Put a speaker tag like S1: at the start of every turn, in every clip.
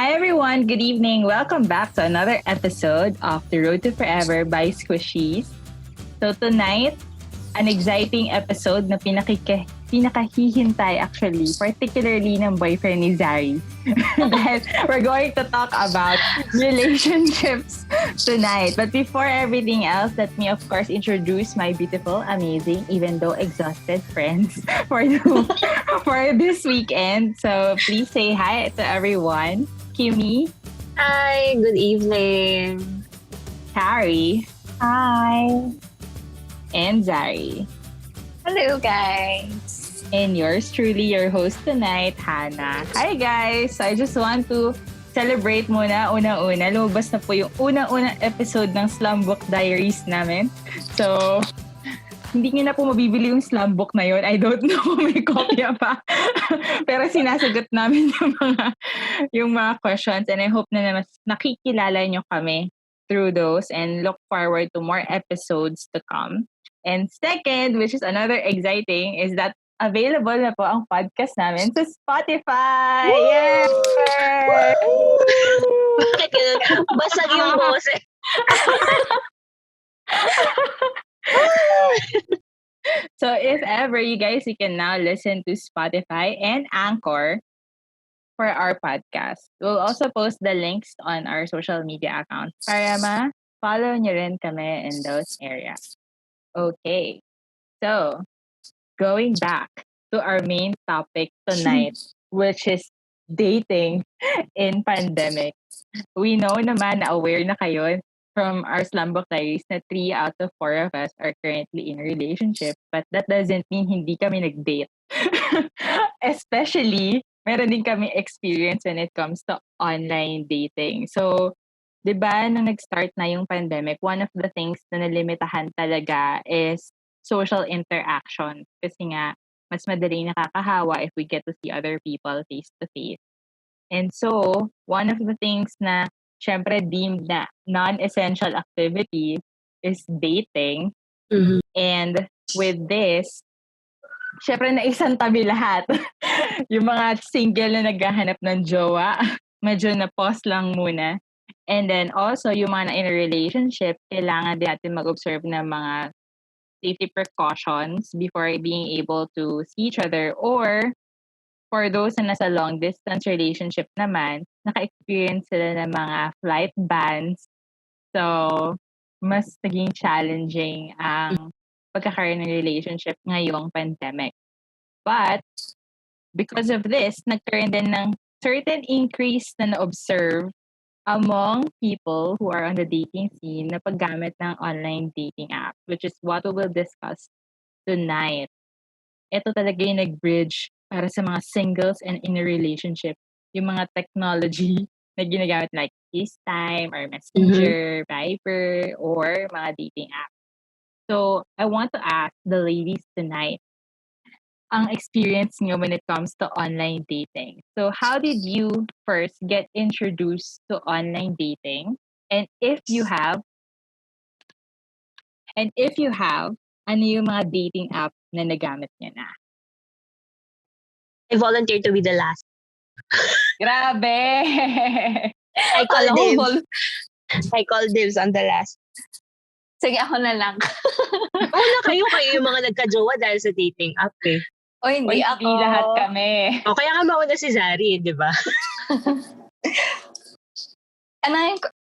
S1: Hi everyone, good evening. Welcome back to another episode of The Road to Forever by Squishies. So tonight, an exciting episode na pinakahihintay actually, particularly ng boyfriend ni Zari. Dahil we're going to talk about relationships tonight. But before everything else, let me of course introduce my beautiful, amazing, even though exhausted friends for this weekend. So please say hi to everyone. Kimi.
S2: Hi, good evening.
S1: Carrie.
S3: Hi.
S1: And Zari.
S3: Hello, guys.
S1: And yours truly, your host tonight, Hannah. Hi, guys! So I just want to celebrate muna, una-una. Lumabas na po yung unang-unang episode ng Slumbook Diaries namin. So, hindi nyo na po mabibili yung Slumbook na yun. I don't know kung may kopya pa. Pero sinasagot namin yung mga questions. And I hope na mas nakikilala nyo kami through those and look forward to more episodes to come. And second, which is another exciting, is that available na po ang podcast namin sa Spotify! Yay!
S2: Bakit yun? Basag yung boses.
S1: So if ever you guys, you can now listen to Spotify and Anchor for our podcast. We'll also post the links on our social media accounts para ma-follow nyo rin kami in those areas. Okay, so going back to our main topic tonight, which is dating in pandemic. We know naman na aware na kayo from our Slumbook Diaries na 3 out of 4 of us are currently in a relationship, but that doesn't mean hindi kami nag-date. Especially, meron din kami experience when it comes to online dating. So, 'di ba, nung nag-start na yung pandemic, one of the things na nalimitahan talaga is social interaction. Kasi nga, mas madali nakakahawa if we get to see other people face to face. And so, one of the things na syempre deemed na non-essential activity is dating.
S2: Mm-hmm.
S1: And with this, syempre naisang tabi lahat. Yung mga single na naghahanap ng jowa, medyo na-pause lang muna. And then also, yung mga in a relationship, kailangan din natin mag-observe ng mga safety precautions before being able to see each other. Or, for those na nasa long-distance relationship naman, naka-experience sila ng mga flight bans. So, mas naging challenging ang pagkakaroon ng relationship ngayong pandemic. But, because of this, nagkaroon din ng certain increase na na-observe among people who are on the dating scene na paggamit ng online dating app, which is what we will discuss tonight. Ito talaga yung nag-bridge para sa mga singles and in a relationship, yung mga technology na ginagamit like FaceTime or Messenger, Viber, or mga dating app. So, I want to ask the ladies tonight, ang experience nyo when it comes to online dating. So, how did you first get introduced to online dating? And if you have, ano yung mga dating app na nagamit nyo na?
S2: I volunteer to be the last.
S1: Grabe!
S2: I call dibs on the last.
S3: Sige, ako na lang.
S2: Una kayo yung mga nagka-jowa dahil sa dating app eh.
S3: O, hindi ako.
S1: Hindi lahat kami.
S2: O kaya nga mauna si Zari, di ba?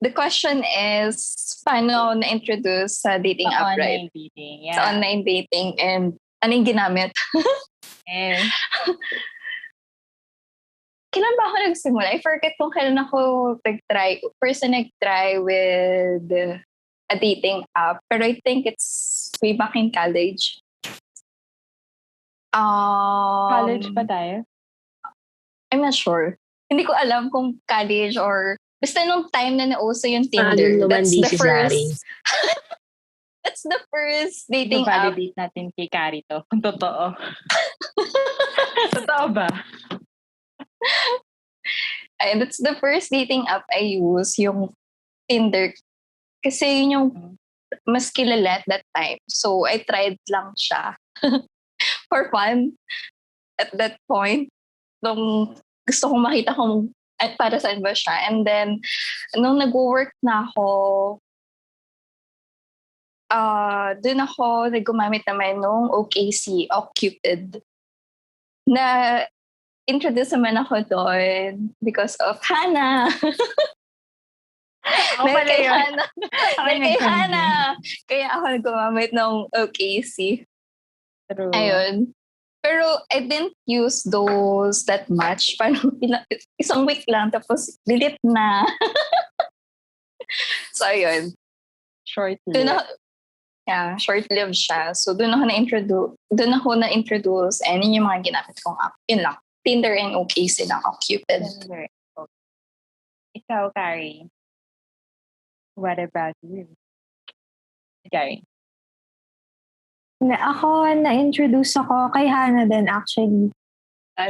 S3: The question is, paano ako na-introduce sa dating app, right?
S1: Online dating, yeah.
S3: Sa online dating, and ano yung ginamit?
S1: And,
S3: Kailan ba ako nagsimula? I forget kung kailan ako nag-try. First na nag-try with a dating app. Pero I think it's way back in college.
S1: college pa tayo?
S3: I'm not sure. Hindi ko alam kung college or basta nung time na nauso yung Tinder. That's the first. That's the first dating app.
S1: Validate natin kay Carrie to. Kung totoo. Totoo ba?
S3: Ay, that's the first dating app I use, yung Tinder. Kasi yun yung mas kilala at that time. So, I tried lang siya. For fun. At that point, nung gusto kong makita kung At para saan ba siya? And then, nung nag-work na ako, doon ako gumamit naman nung OKC, Cupid. Na introduce naman ako doon because of Hana.
S1: Ako pala
S3: Kay
S1: yun.
S3: Hana.
S1: Ako yung
S3: Kay
S1: nag-convince.
S3: Hana. Kaya ako gumamit ng OKC.
S1: True.
S3: Ayun. Pero I didn't use those that much. Parang isang week lang, tapos delete na. So, ayun.
S1: Short-lived.
S3: Short-lived siya. So, doon ako na-introduce and yun yung mga ginamit kong app. Yun lang. Tinder and OKC lang. Cupid.
S1: Tinder. Okay. Ikaw, Carrie. What about you? Carrie.
S4: Na-introduce ako kay Hana din actually.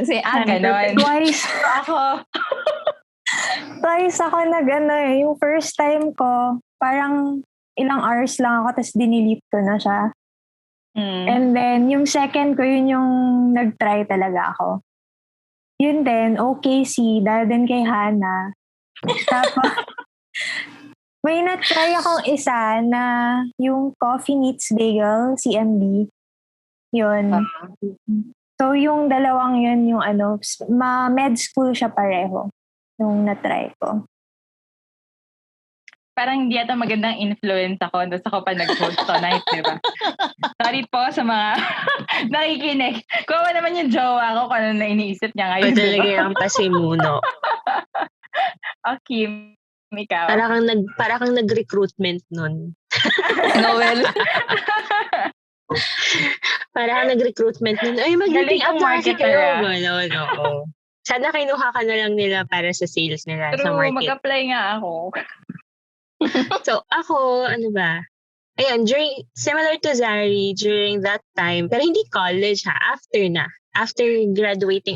S3: Si Hana.
S1: Ganon.
S4: Twice ako yung first time ko, parang ilang hours lang ako, tapos dinelete ko na siya. And then, yung second ko, yun yung nag-try talaga ako. Yun din, OKC, dahil din kay Hana. Tapos, may na-try akong isa na yung Coffee Meets Bagel, CMB. Yun. So, yung dalawang yun, yung med school siya pareho. Yung na-try ko.
S1: Parang hindi ata magandang influence ako. Tapos ako pa nag-host tonight, di ba? Sorry po sa mga nakikinig. Kuha naman yung jowa ko kung ano na iniisip niya ngayon.
S2: Talaga yung pasimuno.
S1: Okay, ikaw.
S2: Para kang nag-recruitment nun.
S3: Noel.
S2: Para kang nag-recruitment nun. Ay, mag-meeting up na kasi kayo. Oo. Sana kinuha ka na lang nila para sa sales nila sa market.
S1: Mag-apply nga ako.
S2: So, ako, ayun, similar to Zari, during that time, pero hindi college after na. After we graduated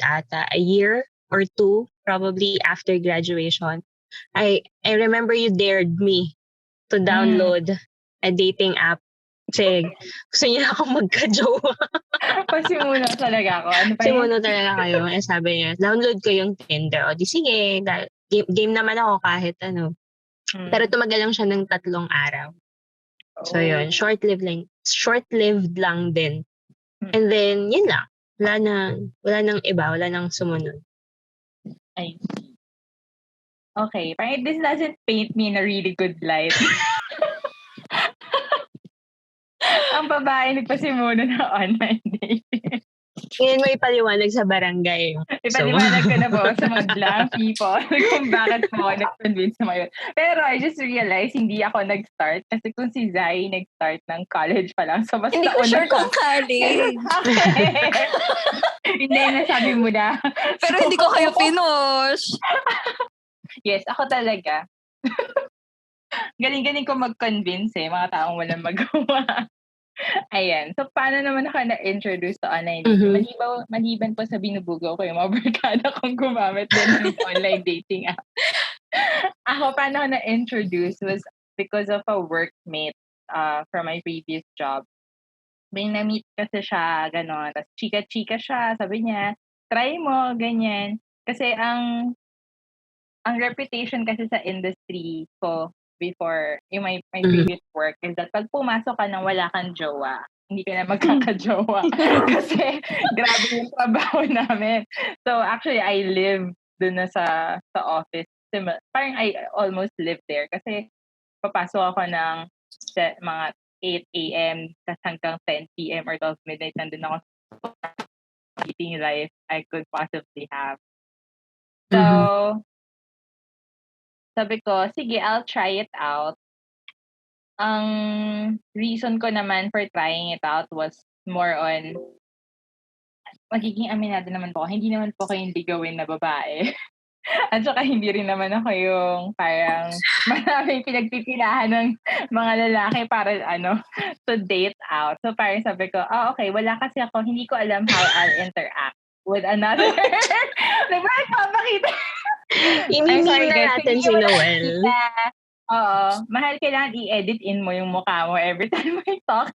S2: a year or two, probably after graduation, I remember you dared me to download a dating app. Kasi gusto niya ako magka-jowa.
S1: Pasimuno talaga ako. Ano pa yun?
S2: Simuno talaga kayo. Sabi niya, download ko yung Tinder. O di sige, game naman ako kahit ano. Pero tumagal lang siya ng 3 araw. So yun, short-lived lang din. And then, yun lang. Wala nang iba, wala nang sumunod.
S1: I see. Okay, parang this doesn't paint me in a really good light. Ang babae nagpasimuno ng online dating.
S2: Ngayon mo ipaliwanag sa barangay.
S1: Ipaliwanag ko na po sa mga blank people kung bakit po ako nag-convince sa mga yun. Pero I just realized hindi ako nag-start kasi kung si Zai nag-start ng college pa lang. So, basta
S3: Hindi ko sure kung college.
S1: Okay. Hindi, nasabi mo na.
S3: Pero hindi ko kayo pinush.
S1: Yes, ako talaga. Galing-galing ko mag-convince mga taong walang magawa. Ayan. So, paano naman ako na-introduce sa online dating? Maliban po sa binubugaw ko yung mga barkada kong gumamit din ng online dating app. Ako, paano ako na-introduce was because of a workmate from my previous job. May na-meet kasi siya, gano'n. Tapos chika-chika siya. Sabi niya, try mo, ganyan. Kasi ang reputation kasi sa industry ko before, yung my previous work is that pag pumasok ka nang wala kang jowa, hindi ka na magkakajowa. Kasi grabe yung trabaho namin. So actually, I live dun na sa office. Parang I almost live there kasi papasok ako ng mga 8 a.m. hanggang 10 p.m. or 12 midnight. Nandun ako sa dating life I could possibly have. So, sabi ko, sige, I'll try it out. Ang reason ko naman for trying it out was more on, magiging aminado naman po, hindi naman po kayong ligawin na babae. At saka hindi rin naman ako yung parang maraming pinagpipilahan ng mga lalaki para to date out. So parang sabi ko, okay, wala kasi ako, hindi ko alam how I'll interact with another. Diba, papakita.
S2: Imimim na natin si Noel.
S1: Oo. Mahal, kailangan i-edit in mo yung mukha mo every time we talk.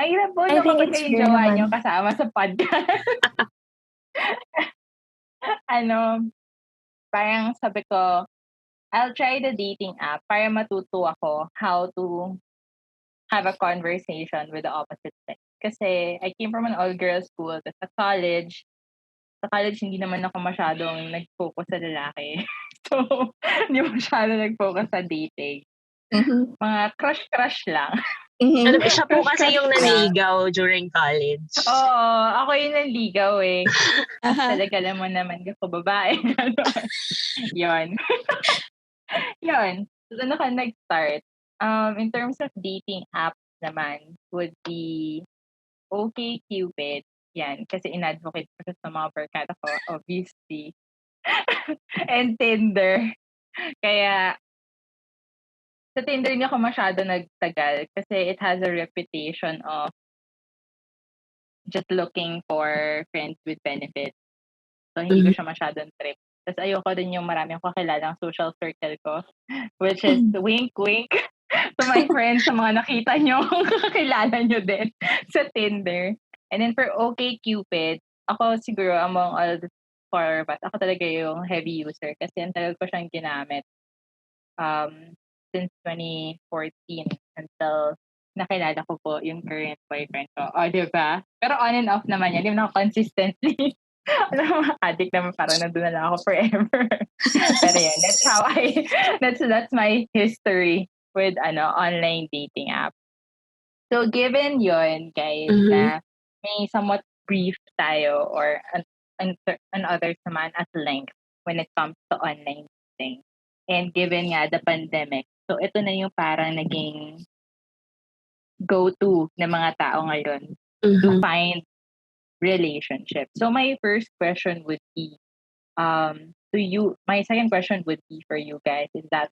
S1: Ay, hirap po kapag kayo jowa nyo kasama sa podcast. parang sabi ko, I'll try the dating app para matuto ako how to have a conversation with the opposite sex. Kasi I came from an all-girls school. Tapos sa college, hindi naman ako masyadong nag-focus sa lalaki. So, hindi masyadong nag-focus sa dating. Mga crush-crush lang.
S2: Siya po kasi yung nanligaw during college.
S1: Oo, ako yung nanligaw eh. Talaga mo naman ako babae. Yun. Yun. So, ano ka nag-start? In terms of dating apps naman, would be OkCupid. Yan. Kasi in-advocate ko sa mga barkada ko, obviously. And Tinder. Kaya, sa Tinder hindi ako masyado nagtagal kasi it has a reputation of just looking for friends with benefits. So, hindi ko siya masyadong trip. Tapos ayoko din yung marami akong kakilalang social circle ko, which is wink-wink to my friends, sa mga nakita nyo, kakilala nyo din sa Tinder. And then for OkCupid, ako siguro among all the four of us, ako talaga yung heavy user kasi ang tagal ko siyang ginamit since 2014 until nakilala ko po yung current boyfriend ko. O, diba? Pero on and off naman yan. Hindi naman ako consistently. Addict naman, parang nandun na lang ako forever. Pero yan, that's my history with online dating app. So, given yon guys, na may somewhat brief tayo or an others naman at length when it comes to online dating. And given nga the pandemic, so ito na yung parang naging go-to ng mga tao ngayon to find relationship. So my first question would be to you, my second question would be for you guys is that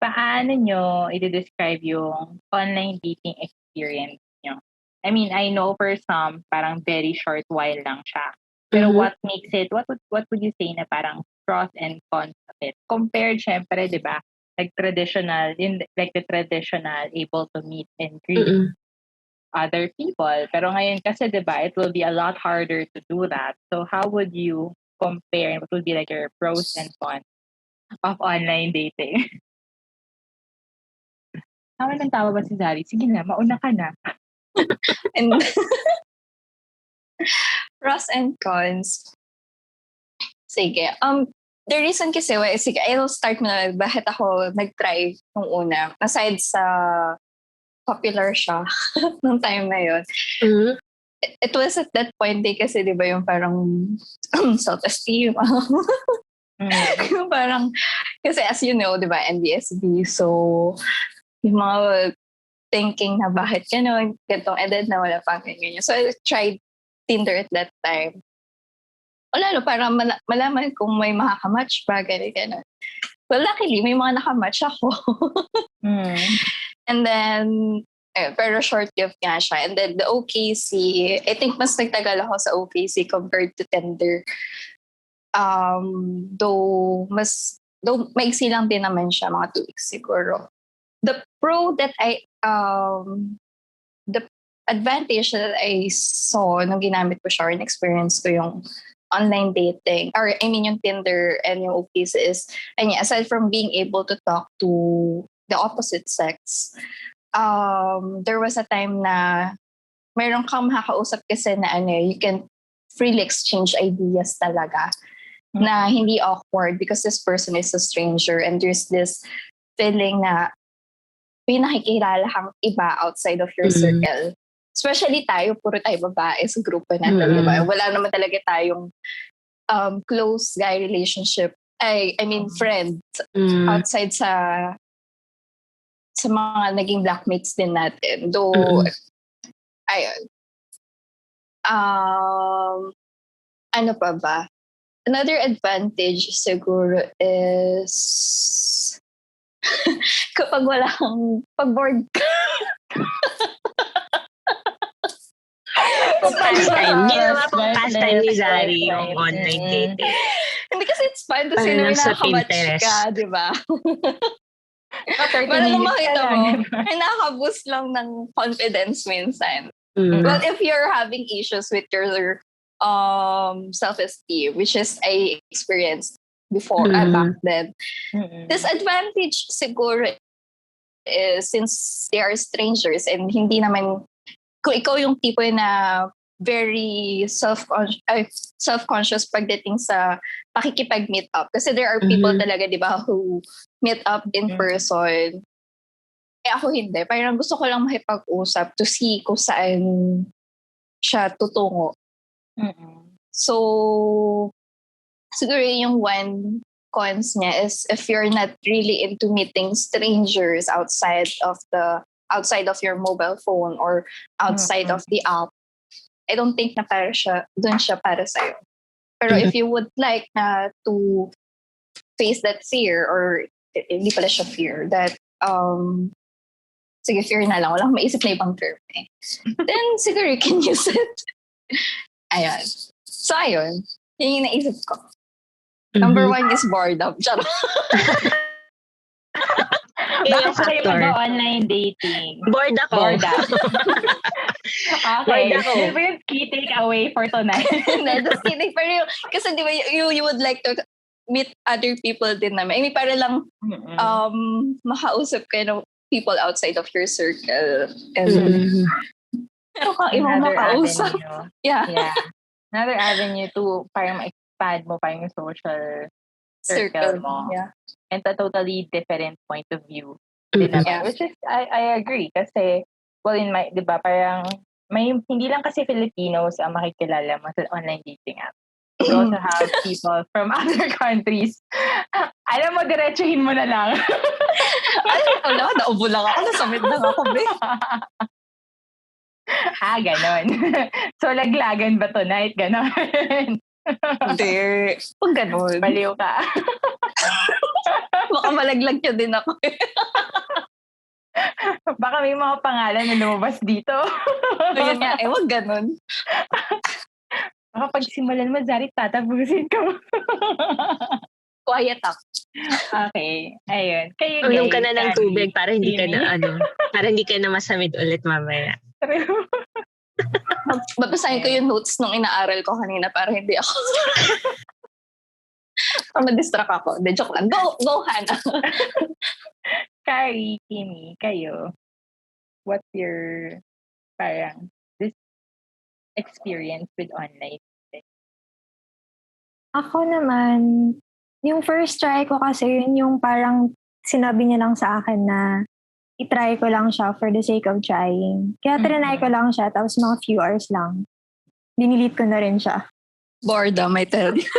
S1: paano nyo i-describe yung online dating experience nyo? I mean, I know for some, parang very short while lang siya. Pero what makes it, what would you say na parang pros and cons of it? Compared, syempre, di ba, like the traditional, able to meet and greet other people. Pero ngayon kasi, di ba, it will be a lot harder to do that. So how would you compare, what would be like your pros and cons of online dating? Tama ng tawa ba si Zari? Sige na, mauna ka na.
S3: And pros and cons. Sige. The reason kasi why, sige, I'll start na bakit ako nag-try nung una. Aside sa popular siya nung time na yun. It was at that point day kasi, di ba, yung parang self-esteem. Yung parang, kasi as you know, di ba, NBSB, so yung mga thinking na bakit gano'n, gantong edad na wala pang ganyan. So I tried Tinder at that time. Lalo, para malaman kung may makakamatch ba, gano'n. Well, luckily, may mga nakamatch ako. And then, pero short-lived nga siya. And then the OKC, I think mas nagtagal ako sa OKC compared to Tinder. Though maiksi lang din naman siya, mga 2 weeks siguro. The pro that the advantage that I saw nung ginamit ko siya or experience ko yung online dating, or I mean yung Tinder and yung OKC is, aside from being able to talk to the opposite sex, there was a time na mayroon kang makakausap kasi na you can freely exchange ideas talaga na hindi awkward because this person is a stranger and there's this feeling na may nakikilala kang iba outside of your circle. Especially tayo, puro tayo babae sa grupo natin, diba? Wala naman talaga tayong close guy relationship. I mean, friends outside sa mga naging blackmates din natin. Though, ayun. Ano pa ba? Another advantage siguro is kapag wala kang pag-board ka.
S2: Pastime. Ginawa pong pastime ni Zari yung online dating.
S3: Hindi kasi it's fun to see na may nakamatch ka, di ba? Para kung makita mo, ay nakaka-boost lang ng confidence minsan. Well, if you're having issues with your self-esteem, which is I experienced before, back then. Disadvantage siguro is since they are strangers and hindi naman, kung ikaw yung tipo na very self-conscious pagdating sa pakikipag-meet up. Kasi there are people talaga, di ba, who meet up in person. Eh ako hindi. Parang gusto ko lang makipag-usap to see kung saan siya tutungo. So, siguro yung one cons niya is if you're not really into meeting strangers outside of your mobile phone or outside of the app, I don't think na dun siya para sa'yo. Pero if you would like na to face that fear, or hindi pala siya fear, that sige, fear na lang, walang maisip na ibang term then siguro you can use it. Ayun. So ayun, yun yung naisip ko. Number 1 is boredom. Charot.
S1: Bakit sa'yo mag-online dating?
S2: Bored ako.
S1: Okay. Yun ba yung key takeaway for tonight?
S3: Just kidding. Pero kasi di ba, you would like to meet other people din naman. I mean, para lang makausap kayo ng people outside of your circle. Pero kung ibang makausap. Yeah.
S1: Another avenue to parang ma-expand mo pa yung social circle mo.
S3: Yeah.
S1: And a totally different point of view. Which is, I agree. Kasi, well, in my, di ba, parang, hindi lang kasi Filipinos ang makikilala mo sa online dating app. You also have people from other countries. Alam mo, diretsuhin mo na lang.
S3: Wala, naubo lang ako. Nasamit lang ako, babe.
S1: Ganon. So, laglagan ba tonight? Ganon.
S3: Hindi. Huwag ganon.
S1: Baliw ka.
S3: Baka malaglag niya din ako.
S1: Baka may mga pangalan na lumabas dito.
S3: Ayun nga, huwag ganon.
S1: Baka pagsimulan mo, Zari, tatapusin ko.
S3: Quiet ako.
S1: Okay. Ayun. Kayo,
S2: Unom ka na ng tubig para hindi ka na, para hindi ka na masamid ulit mamaya.
S3: Babasahin ko yung notes nung inaaral ko kanina para hindi ako ma-distract ako. De, joke lang. Go, Hannah.
S1: Carrie, Kimi, kayo. What's your parang this experience with online?
S4: Ako naman, yung first try ko kasi yun yung parang sinabi niya lang sa akin na itry ko lang siya for the sake of trying. Kaya trinay ko lang siya, tapos mga few hours lang. Dinilit ko na rin siya.
S3: Boredom, I tell you.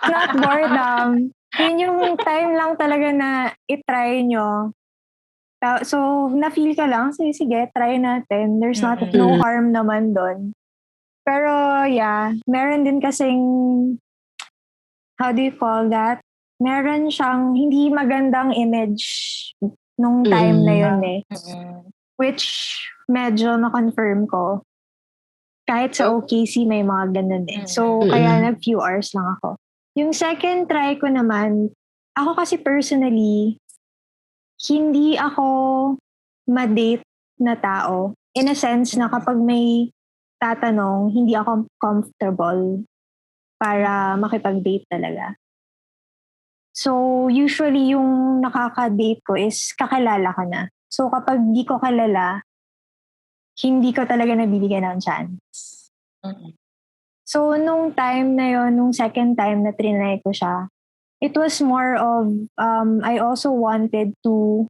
S4: Not boredom. Yun yung time lang talaga na itry nyo. So, na-feel ka lang, sige, try natin. There's no harm naman doon. Pero, yeah, meron din kasing, how do you call that? Meron siyang hindi magandang image nung time na yun eh. Which, medyo na-confirm ko. Kahit sa OKC, may mga ganun eh. So, kaya nag-few hours lang ako. Yung second try ko naman, ako kasi personally, hindi ako ma-date na tao. In a sense na kapag may tatanong, hindi ako comfortable para makipag-date talaga. So, usually yung nakaka-date ko is kakilala ka na. So, kapag di ko kilala, hindi ko talaga nabibigyan ng chance. So, nung time na yon, nung second time na trinay ko siya, it was more of, I also wanted to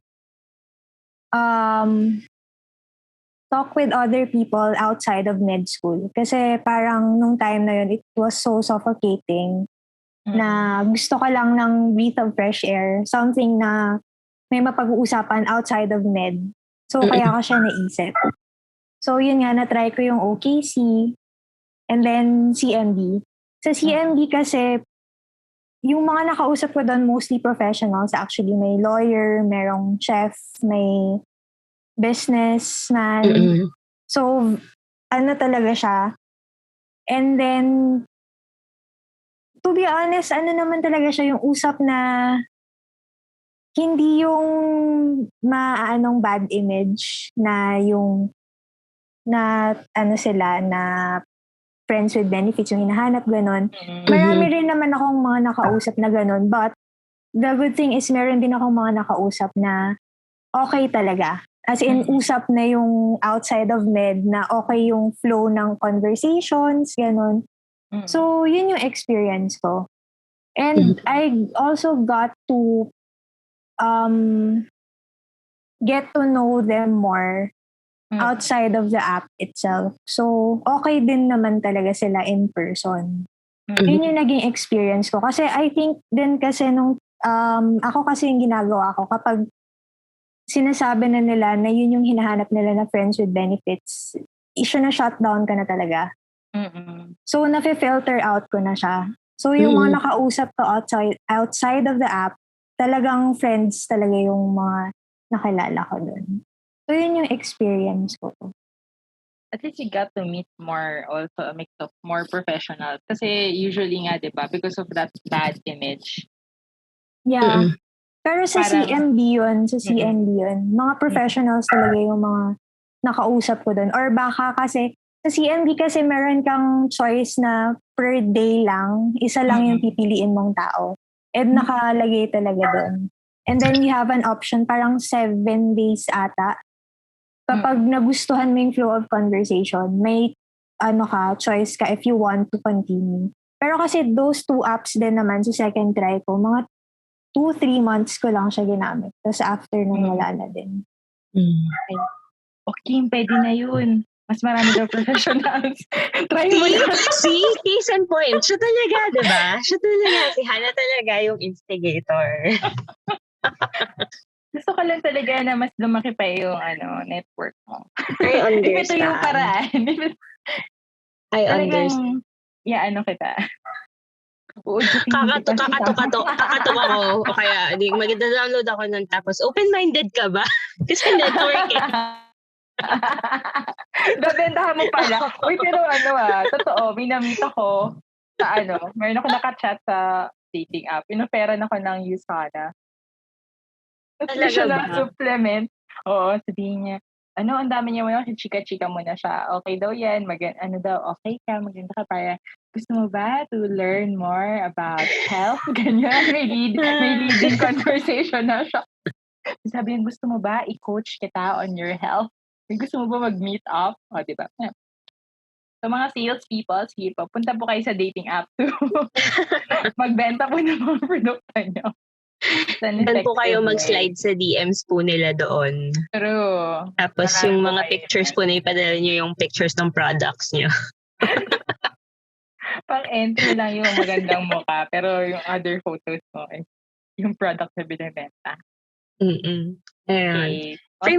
S4: talk with other people outside of med school. Kasi parang nung time na yon, it was so suffocating na gusto ko lang ng breath of fresh air, something na may mapag-uusapan outside of med. So, kaya ko siya naisip. So, yun nga, na-try ko yung OKC and then CMB. Sa CMB kasi, yung mga nakausap ko doon, mostly professionals. Actually, may lawyer, merong chef, may businessman. So, ano talaga siya. And then, to be honest, ano naman talaga siya yung usap na hindi yung maanong bad image na yung na ano sila na friends with benefits, yung hinahanap, ganon. Marami rin naman akong mga nakausap na ganon. But the good thing is meron din akong mga nakausap na okay talaga. As in, usap na yung outside of med na okay yung flow ng conversations, ganon. So, yun yung experience ko. And I also got to get to know them more outside of the app itself. So, okay din naman talaga sila in person. Yun yung naging experience ko. Kasi I think din kasi nung ako kasi yung ginagawa ko kapag sinasabi na nila na yun yung hinahanap nila na friends with benefits, na-shutdown ka na talaga. So, na-filter out ko na siya. So, yung mga nakausap ko outside of the app, talagang friends talaga yung mga nakilala ko dun. So, yun yung experience ko.
S1: At least you got to meet more, also a mix of more professionals. Kasi usually nga, di ba, because of that bad image.
S4: Yeah. Pero sa
S1: Parang-
S4: CMB yun, mga professionals talaga yung mga nakausap ko dun. Or baka kasi, sa CMB kasi meron kang choice na per day lang, isa lang yung pipiliin mong tao. And nakalagay talaga dun. And then you have an option, parang 7 days ata. Kapag nagustuhan mo yung flow of conversation, may choice ka if you want to continue. Pero kasi those 2 apps din naman sa second try ko, mga 2-3 months ko lang siya ginamit. Tapos after nun, wala na din.
S1: Okay, pwede na yun. Mas marami daw professionals. Try mo na.
S2: See? Case in point. Siya talaga, diba? Siya talaga. Si Hannah talaga yung instigator.
S1: Gusto ko lang talaga na mas lumaki pa yung network mo.
S2: I understand.
S1: If ito yung paraan.
S2: I understand.
S1: Kita.
S2: Kakatok ako. O kaya, mag-download ako nun. Tapos, open-minded ka ba? Kasi networking.
S1: Babentahan mo pala. Uy, pero totoo, may na-meet ako sa mayroon ako nakachat sa dating app. Pinoferan ako ng Usana. Tapos siya na supplement. Oo, sabihin niya, ang dami niya mo, chika-chika mo na siya. Okay daw yan, okay ka, maganda ka para, gusto mo ba to learn more about health? Ganyan, may leading conversation na siya. Sabi niya, gusto mo ba i-coach kita on your health? Gusto mo ba mag-meet up? O, diba? So, mga sales people, sige po, punta po kayo sa dating app to magbenta po ng mga produkto nyo.
S2: Saan po kayo mag-slide sa DMs po nila doon.
S1: True.
S2: Tapos yung mga pictures po na ipadala nyo yung pictures ng products nyo.
S1: Pang-entry lang yung magandang mukha, pero yung other photos mo is yung product na binibenta.
S2: Ayan.
S1: Okay.
S2: For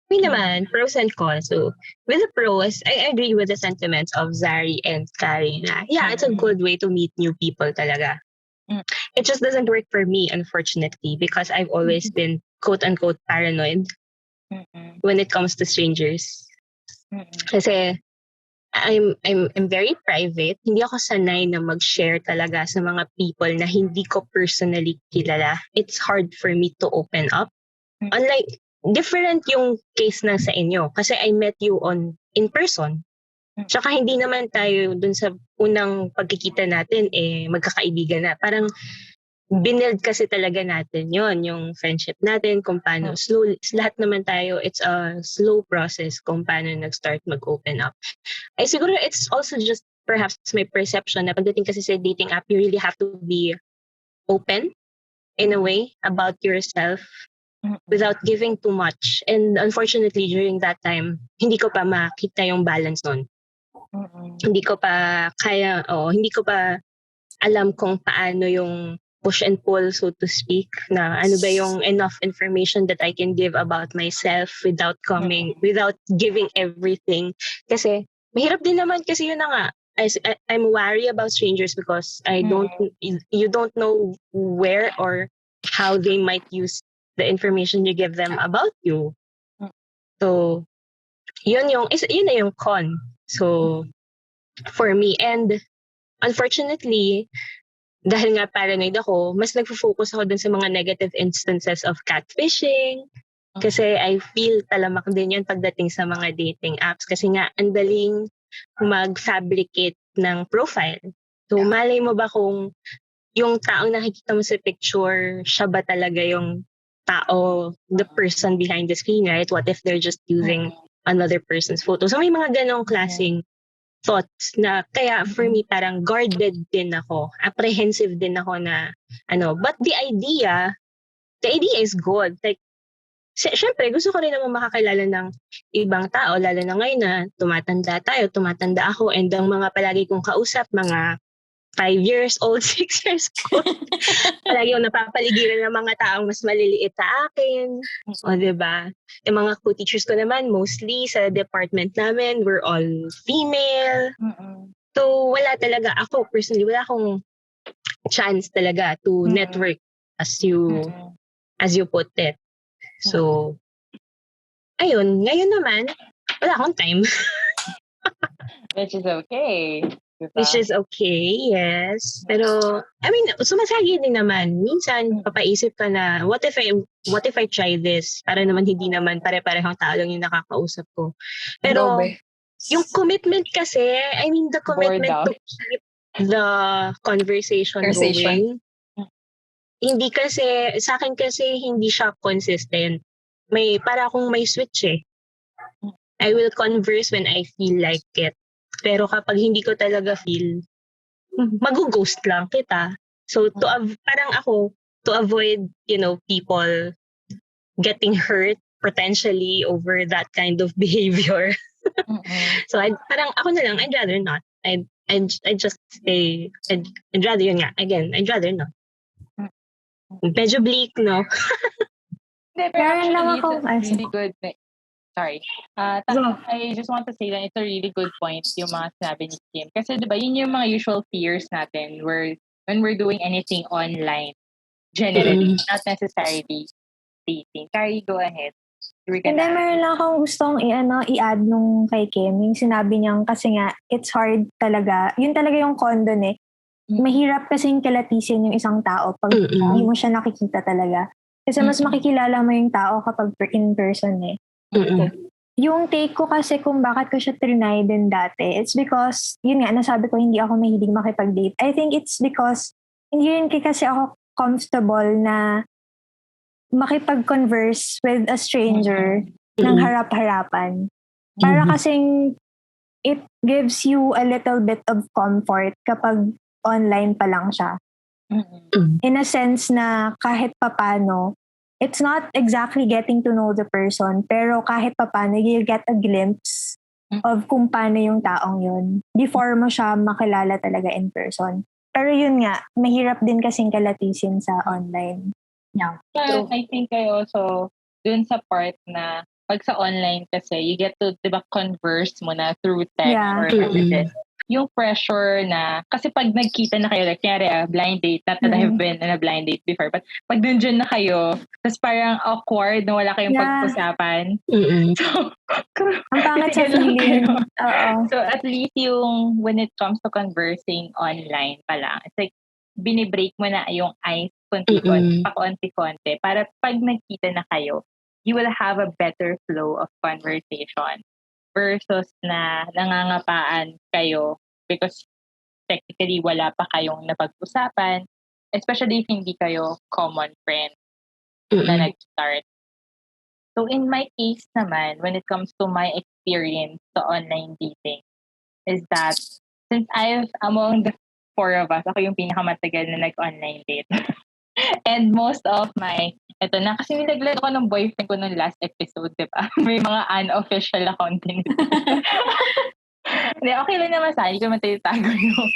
S2: me naman, pros and cons. So, with the pros, I agree with the sentiments of Zari and Kari na, it's a good way to meet new people talaga. It just doesn't work for me, unfortunately, because I've always been quote-unquote paranoid when it comes to strangers. Kasi I'm very private. Hindi ako sanay na mag-share talaga sa mga people na hindi ko personally kilala. It's hard for me to open up. Unlike, different yung case na sa inyo. Kasi I met you in person. Tsaka hindi naman tayo dun sa unang pagkikita natin, magkakaibigan na. Parang binild kasi talaga natin yon yung friendship natin, kung paano slowly, lahat naman tayo, it's a slow process kung paano nag-start mag-open up. Ay siguro it's also just perhaps my perception na pagdating kasi sa dating app, you really have to be open in a way about yourself without giving too much. And unfortunately, during that time, hindi ko pa makita yung balance nun. Hindi ko pa alam kung paano yung push and pull, so to speak, na ano ba yung enough information that I can give about myself without giving everything. Kasi mahirap din naman kasi yun na nga. I'm wary about strangers because you don't know where or how they might use the information you give them about you. So, yun na yung con. So, for me, and unfortunately, dahil nga paranoid ako, mas nagfo-focus ako dun sa mga negative instances of catfishing. Kasi I feel talamak din yun pagdating sa mga dating apps. Kasi nga, ang daling mag-fabricate ng profile. So, malay mo ba kung yung taong nakikita mo sa picture, siya ba talaga yung tao, the person behind the screen, right? What if they're just using another person's photo? So, may mga ganong klaseng thoughts na kaya for me parang guarded din ako, apprehensive din ako na but the idea is good. Like, syempre, gusto ko rin naman makakilala ng ibang tao, lalo na ngayon na tumatanda ako, and ang mga palagi kong kausap, mga 5 years old, 6 years old. Palagi akong napapaligiran ng mga taong mas maliliit sa akin. O, diba? Yung mga co-teachers ko naman, mostly sa department namin, we're all female. So, wala talaga. Ako, personally, wala akong chance talaga to network as you put it. So, ayun. Ngayon naman, wala akong time.
S1: Which is okay. Diba?
S2: Which is okay, yes. Pero, I mean, sumasagi din naman. Minsan, papaisip ka na, what if I try this? Para naman hindi naman pare-parehong tao lang yung nakakausap ko. Pero, yung commitment kasi, I mean, the commitment to keep the conversation going. Hindi kasi, sa akin kasi, hindi siya consistent. Para akong may switch eh. I will converse when I feel like it. Pero kapag hindi ko talaga feel, mag-ghost lang kita. So, parang ako, to avoid, people getting hurt potentially over that kind of behavior. So, parang ako na lang, I'd rather not. I'd just stay, I'd rather yun nga. Again, I'd rather not. Medyo bleak, no?
S1: Pero actually, it's a really good. Sorry. I just want to say that it's a really good point yung mga sinabi ni Kim. Kasi diba, yun yung mga usual fears natin when we're doing anything online. Generally, not necessarily dating. Carrie, go ahead.
S4: And then meron lang akong gustong i-add nung kay Kim. Yung sinabi niyang kasi nga, it's hard talaga. Yun talaga yung condon eh. Mahirap kasing kilatisin yung isang tao pag hindi mo siya nakikita talaga. Kasi mas makikilala mo yung tao kapag in person eh. Yung take ko kasi kung bakit ko siya trinay din dati, it's because, yun nga, nasabi ko hindi ako mahilig makipag-date. I think it's because hindi rin kasi ako comfortable na makipag-converse with a stranger ng harap-harapan. Para kasing it gives you a little bit of comfort kapag online pa lang siya. In a sense na kahit papano, it's not exactly getting to know the person, pero kahit papano, you get a glimpse of kung paano yung taong yun before mo siya makilala talaga in person. Pero yun nga, mahirap din kasing kalatisin sa online.
S1: Yeah. I think I also, dun sa part na pag sa online kasi, you get to, diba, converse mo na through text or messages. Yung pressure na, kasi pag nagkita na kayo, like, kaya blind date, not that I have been in a blind date before, but pag dun na kayo, tapos parang awkward na wala kayong pag-usapan. So,
S4: ang pangit sa feeling.
S1: So, at least yung, when it comes to conversing online pa lang, it's like, binibreak mo na yung ice pakonti-konti para pag nagkita na kayo, you will have a better flow of conversation versus na nangangapaan kayo because technically wala pa kayong napag-usapan, especially if hindi kayo common friend na nag-start. So in my case naman, when it comes to my experience sa online dating, is that since among the four of us, ako yung pinakamatagal na nag-online date. And most of eto na, kasi nilaglag ako ng boyfriend ko nung last episode, diba? May mga unofficial account din. Hindi, okay lang naman sa akin. Hindi ko matitago yung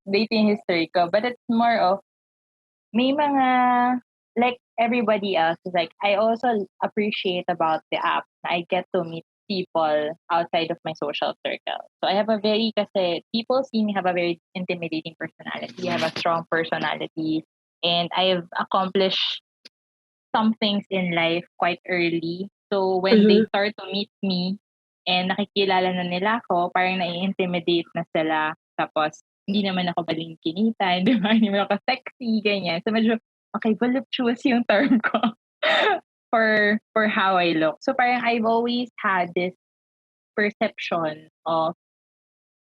S1: dating history ko. But it's more of, may mga, like everybody else, is like, I also appreciate about the app na I get to meet people outside of my social circle. So I have kasi people see me have a very intimidating personality. I have a strong personality. And I've accomplished some things in life quite early. So when they start to meet me and nakikilala na nila ako, parang nai-intimidate na sila. Tapos, hindi naman ako balingkinita, hindi naman ako sexy, ganyan. So medyo, okay, voluptuous yung term ko for how I look. So parang I've always had this perception of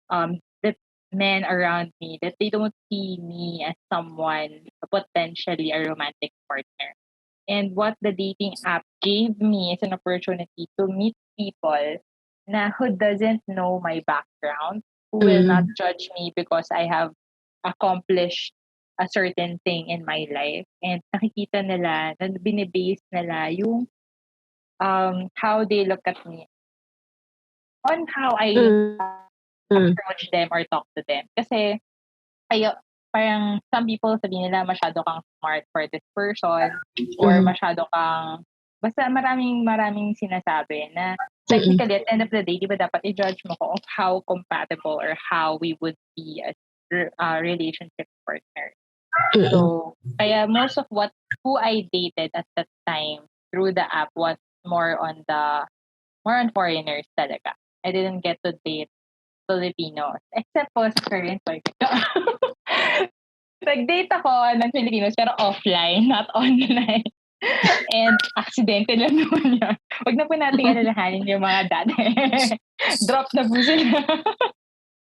S1: the men around me, that they don't see me as someone potentially a romantic partner. And what the dating app gave me is an opportunity to meet people na who doesn't know my background, who will not judge me because I have accomplished a certain thing in my life. And nakikita nila, na binibase nila yung how they look at me on how I approach them or talk to them. Kasi parang some people sabihin nila masyado kang smart for this person or masyado kang basta maraming sinasabi na technically at the end of the day, di ba dapat i-judge mo kung how compatible or how we would be as relationship partner. So, kaya most of who I dated at that time through the app was more on foreigners talaga. I didn't get to date Filipinos except po sa current boyfriend. Nag-date ako ng Filipinos pero offline, not online. And aksidente lang naman yun. Huwag na po natin alalahanin yung mga dati. Drop na po sila.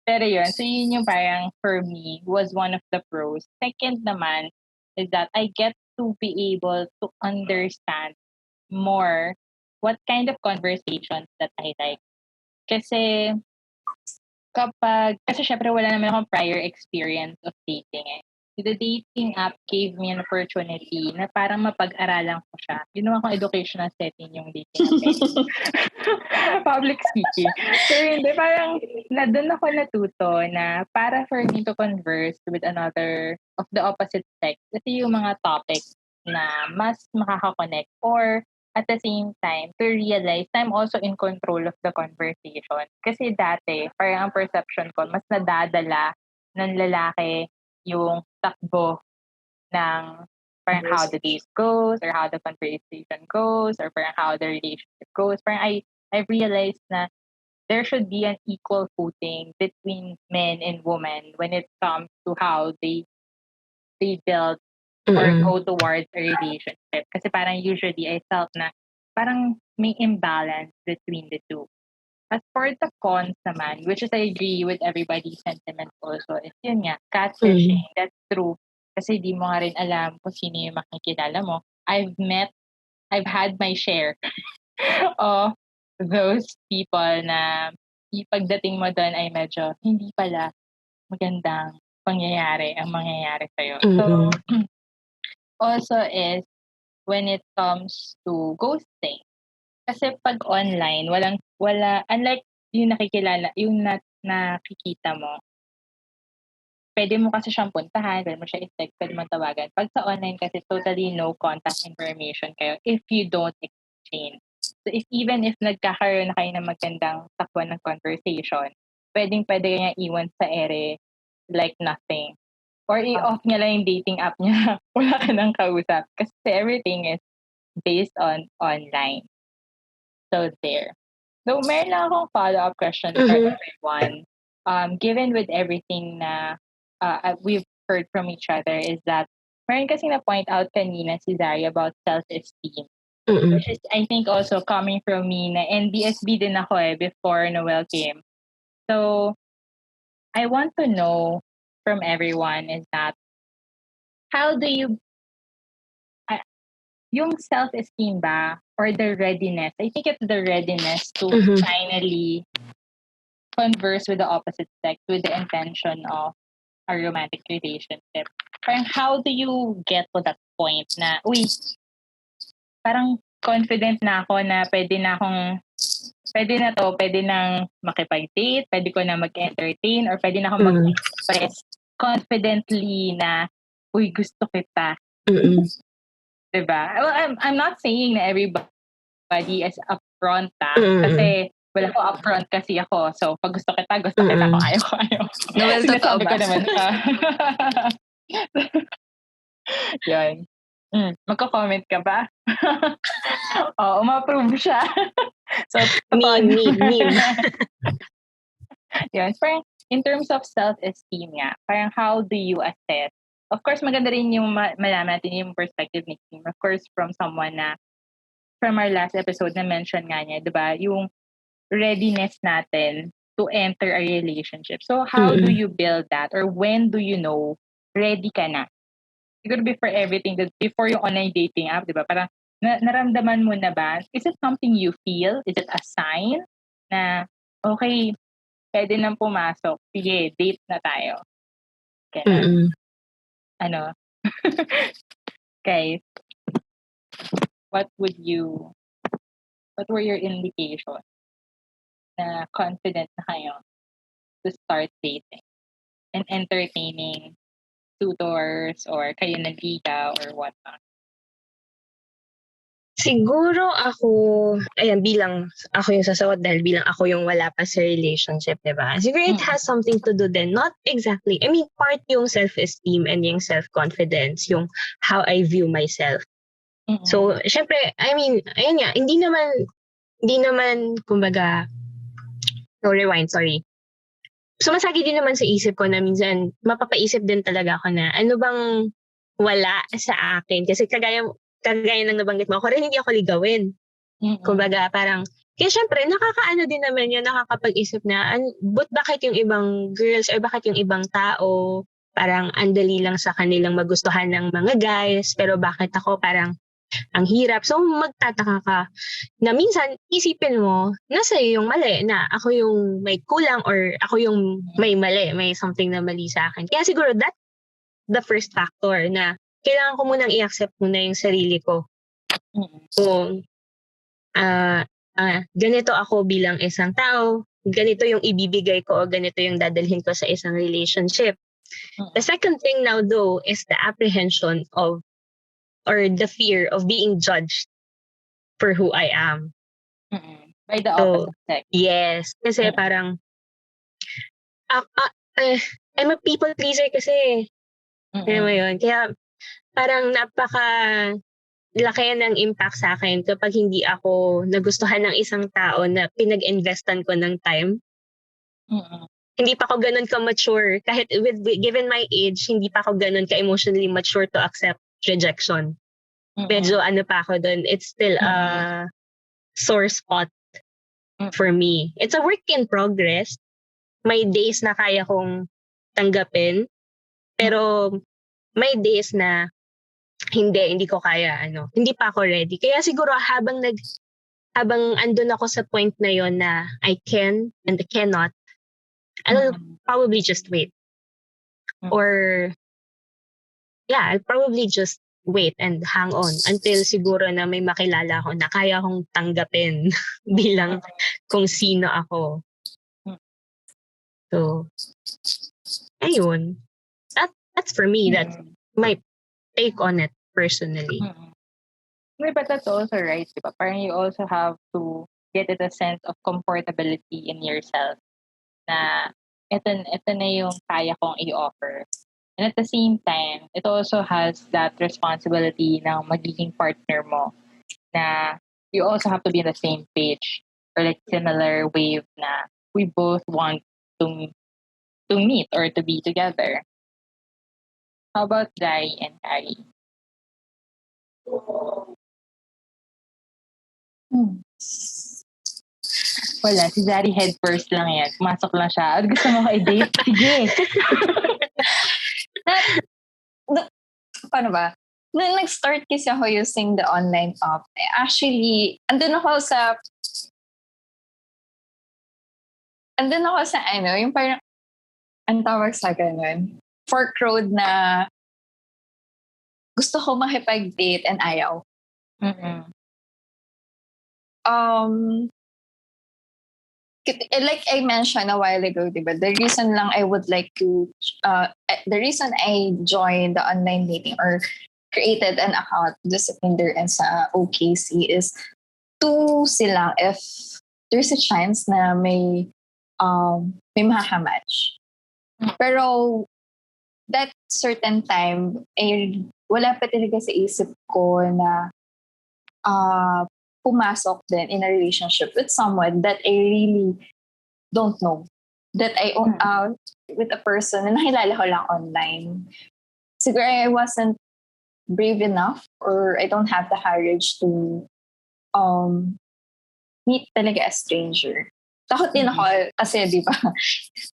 S1: Pero yun, so yun yung parang for me was one of the pros. Second naman is that I get to be able to understand more what kind of conversations that I like. Kasi syempre wala naman akong prior experience of dating eh. The dating app gave me an opportunity na parang mapag-aralan ko siya. Yun naman kung educational setting yung dating app. Public speaking. So hindi, parang doon ako natuto na para for me to converse with another of the opposite sex, ito yung mga topics na mas makaka-connect or at the same time, to realize I'm also in control of the conversation. Kasi dati, parang ang perception ko, mas nadadala ng lalaki yung takbo ng parang how the date goes or how the conversation goes or parang how the relationship goes. Parang I realized na there should be an equal footing between men and women when it comes to how they build or go towards a relationship. Kasi parang usually I felt na parang may imbalance between the two. As for the cons naman, which is I agree with everybody's sentiment also, is yun nga, catfishing. That's true. Kasi di mo nga rin alam kung sino yung makikilala mo. I've had my share of those people na pagdating mo doon ay medyo hindi pala magandang pangyayari ang mangyayari sa'yo. So, also is when it comes to ghosting. Kasi pag online, unlike yung nakikita mo, pwede mo kasi siyang puntahan, pwede mo siya i-text, pwede mo tawagan. Pag sa online kasi totally no contact information kayo if you don't exchange. So even if nagkakaroon na kayo ng magandang takbuhan ng conversation, pwede niya iwan sa ere like nothing. Or i-off niya lang yung dating app niya. Wala ka nang kausap. Kasi everything is based on online. So there. So meron lang akong follow-up question for everyone. Given with everything na we've heard from each other is that meron kasi na-point out kanina si Zari about self-esteem. Which is, I think, also coming from me na NBSB din ako before Noel came. So, I want to know from everyone is that how do you yung self-esteem ba or the readiness, I think it's the readiness to finally converse with the opposite sex with the intention of a romantic relationship. Parang how do you get to that point na, parang confident na ako na pwede nang makipag-date, pwede ko na mag-entertain, or pwede na akong mag-express confidently na, gusto kita. Diba? Well, I'm not saying na everybody is upfront kasi wala ko upfront kasi ako. So, pag gusto kita. Kung ayaw ko, ayaw.
S3: Noel, totoo ba?
S1: Sinasabi ko naman. Yan. Magko-comment ka ba? Oo, ma-approve siya. So,
S2: meme.
S1: Yan. Parang, in terms of self-esteem nga, parang how do you assess? Of course, maganda rin yung malaman natin yung perspective ni Kim. Of course, from someone na, from our last episode na mention nga niya, diba, yung readiness natin to enter a relationship. So how do you build that? Or when do you know ready ka na? Siguro before everything, before yung online dating app, di ba? Parang naramdaman mo na ba? Is it something you feel? Is it a sign na, okay, pwede nang pumasok. Sige, date na tayo. Ganun. Ano? Guys, what were your indications na confident na kayo to start dating and entertaining tutors or kayo nagligaw or whatnot?
S2: Siguro ako, bilang ako yung sasagot dahil bilang ako yung wala pa sa relationship, diba? Siguro it has something to do then. Not exactly. Part yung self-esteem and yung self-confidence, yung how I view myself. So, syempre, ayun nga, hindi naman, kumbaga, rewind, sorry. Sumasagi din naman sa isip ko na minsan, mapapaisip din talaga ako na, ano bang wala sa akin? Kasi kagaya ng nabanggit mo, ako rin hindi ako ligawin. Kumbaga, parang, kaya syempre, nakakaano din naman yun, nakakapag-isip na, bakit yung ibang girls or bakit yung ibang tao, parang andali lang sa kanilang magustuhan ng mga guys, pero bakit ako parang ang hirap. So, magtataka ka na minsan, isipin mo, nasa iyo yung mali, na ako yung may kulang or ako yung may mali, may something na mali sa akin. Kaya siguro, that's the first factor na kailangan ko munang i-accept muna yung sarili ko. Kung ganito ako bilang isang tao, ganito yung ibibigay ko o ganito yung dadalhin ko sa isang relationship. The second thing now though is the apprehension of or the fear of being judged for who I am.
S1: By the opposite sex.
S2: Yes. Kasi parang I'm a people pleaser kasi. Alam mo yun? Kaya parang laki ng impact sa akin kapag hindi ako nagustuhan ng isang tao na pinag-investan ko ng time. Hindi pa ako ganun ka-mature. Kahit given my age, hindi pa ako ganun ka-emotionally mature to accept rejection. Medyo pa ako dun. It's still a sore spot for me. It's a work in progress. May days na kaya kong tanggapin. Pero may days na hindi ko kaya, hindi pa ako ready. Kaya siguro habang andun ako sa point na yon na I can and I cannot, I'll probably just wait. Or, I'll probably just wait and hang on until siguro na may makilala ako na kaya kong tanggapin bilang kung sino ako. So, ayun. That's for me. That's my take on it personally.
S1: But that's also right, diba? Parang you also have to get a sense of comfortability in yourself na ito na yung kaya kong i-offer. And at the same time, it also has that responsibility ng magiging partner mo na you also have to be on the same page or like similar wave na we both want to meet or to be together. How about Zai and Carrie? Wala, si Zari head first lang yan. Pumasok lang siya. Gusto mo ko i-date? Sige!
S3: Paano ba? Nung nag-start kasi ako using the online app, actually, andun ako sa yung parang, ang tawag sa ganun, fork road na gusto ko makipag-date and ayaw. Like I mentioned a while ago, diba, the reason I joined the online dating or created an account sa Tinder and sa OKC is to silang if there's a chance na may makakamatch. Pero that certain time, wala pa talaga sa isip ko na pumasok din in a relationship with someone that I really don't know. That I with a person na nakilala ko lang online. Siguro I wasn't brave enough or I don't have the courage to meet talaga a stranger. Takot din ako kasi, di ba,